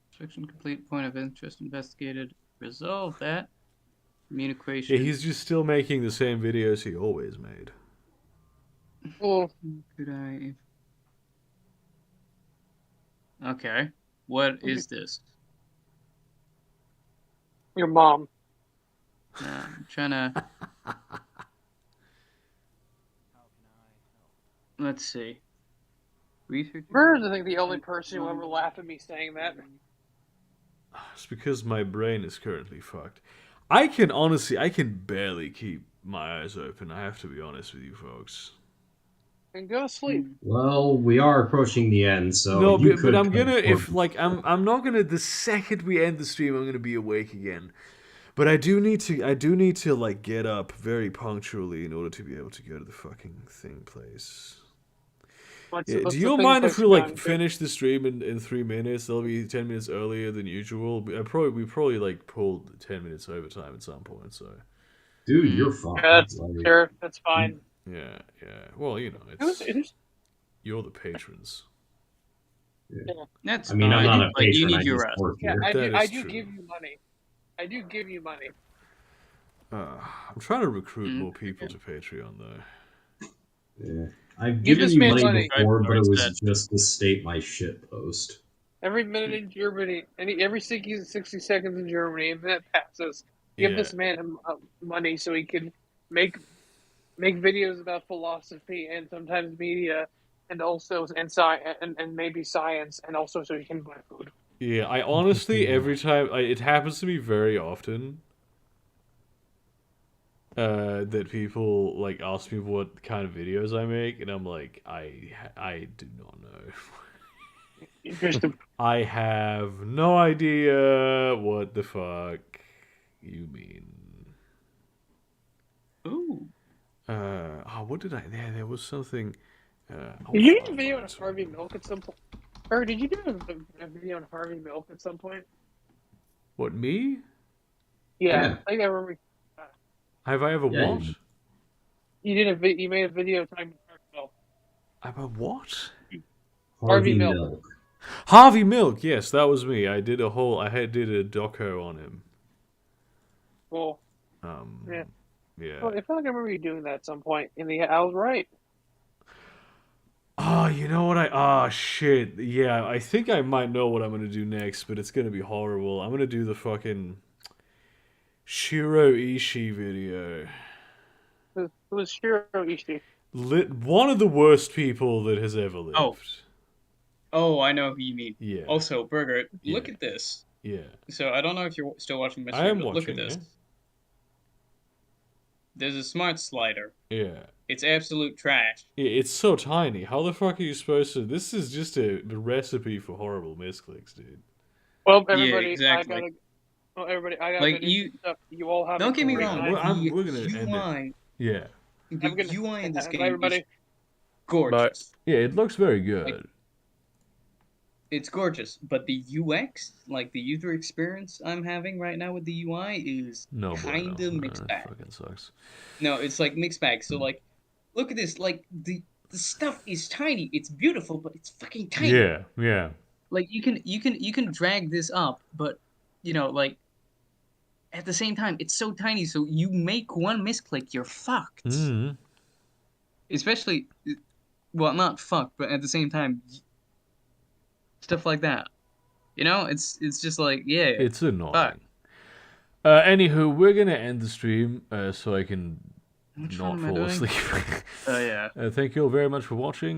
S7: Restriction complete, point of interest investigated. Resolve that. Communication.
S1: Yeah, he's just still making the same videos he always made.
S6: Well,
S7: could I? Okay. What is this?
S6: Your mom.
S7: I'm trying to. Let's see. Research.
S6: Birds, I think the only person who ever laughed at me saying that.
S1: It's because my brain is currently fucked. I can barely keep my eyes open. I have to be honest with you folks.
S6: And go to sleep.
S3: Well, we are approaching the end, so
S1: no,
S3: you
S1: but I'm gonna I'm not gonna. The second we end the stream, I'm gonna be awake again. But I do need to like get up very punctually in order to be able to go to the fucking thing place. Do you mind if we like finish the stream in 3 minutes? That'll be 10 minutes earlier than usual. We probably like pulled 10 minutes overtime at some point. So,
S3: dude, you're fine.
S6: Yeah, sure, that's fine.
S1: Yeah, yeah. Well, you know, you're the patrons.
S3: Yeah.
S7: That's.
S3: I'm not a patron.
S7: You need your rest.
S6: Yeah, I do give you money. I do give you money.
S1: I'm trying to recruit more people to Patreon though.
S3: Yeah. I've given you money before, but it was just to state my shit post.
S6: Every minute in Germany, every 60 seconds in Germany, and that passes. Give this man money so he can make videos about philosophy and sometimes media, and also and maybe science, and also so he can buy food.
S1: Yeah, I honestly every time it happens to me very often. That people like ask me what kind of videos I make, and I'm like, I do not know. I have no idea what the fuck you mean.
S7: Ooh.
S1: What did I? There was something.
S6: Did you do a video on Harvey Milk at some point? Or did you do a video on Harvey Milk at some point?
S1: What, me?
S6: Yeah. I think I remember.
S1: Have I ever what?
S6: You did you made a video talking about Harvey Milk.
S1: About what?
S6: Harvey Milk.
S1: Harvey Milk, yes, that was me. I did a doco on him.
S6: Cool.
S1: Yeah.
S6: Well, I feel like I remember you doing that at some point. I was right.
S1: Oh, you know what shit. Yeah, I think I might know what I'm gonna do next, but it's gonna be horrible. I'm gonna do the fucking Shiro Ishii video.
S6: Who was Shiro Ishii?
S1: One of the worst people that has ever lived.
S7: Oh, I know who you mean.
S1: Yeah.
S7: Also, Burger, look at this.
S1: Yeah.
S7: So I don't know if you're still watching my
S1: I
S7: stream,
S1: am
S7: but look
S1: watching,
S7: at this.
S1: yeah.
S7: There's a smart slider.
S1: Yeah.
S7: It's absolute trash.
S1: It's so tiny. How the fuck are you supposed to... This is just a recipe for horrible misclicks, dude.
S6: Well, everybody,
S7: yeah, exactly.
S6: I gotta
S7: like
S6: do stuff. You all have.
S7: Don't get me wrong.
S1: We're gonna
S7: end it.
S1: Yeah.
S7: The UI in this game
S6: everybody.
S7: is gorgeous.
S1: Yeah, it looks very good.
S7: Like, it's gorgeous, but the UX, like the user experience I'm having right now with the UI, is kind of mixed bag.
S1: Fucking sucks.
S7: No, it's like mixed bag. So like, look at this. Like the stuff is tiny. It's beautiful, but it's fucking tiny.
S1: Yeah, yeah.
S7: Like you can drag this up, but you know, like at the same time, it's so tiny. So you make one misclick, you're fucked.
S1: Mm-hmm.
S7: Especially, well, not fucked, but at the same time, stuff like that. You know, it's just like, yeah.
S1: It's annoying. Anywho, we're gonna end the stream so I can not fall asleep.
S7: Oh yeah.
S1: Thank you all very much for watching.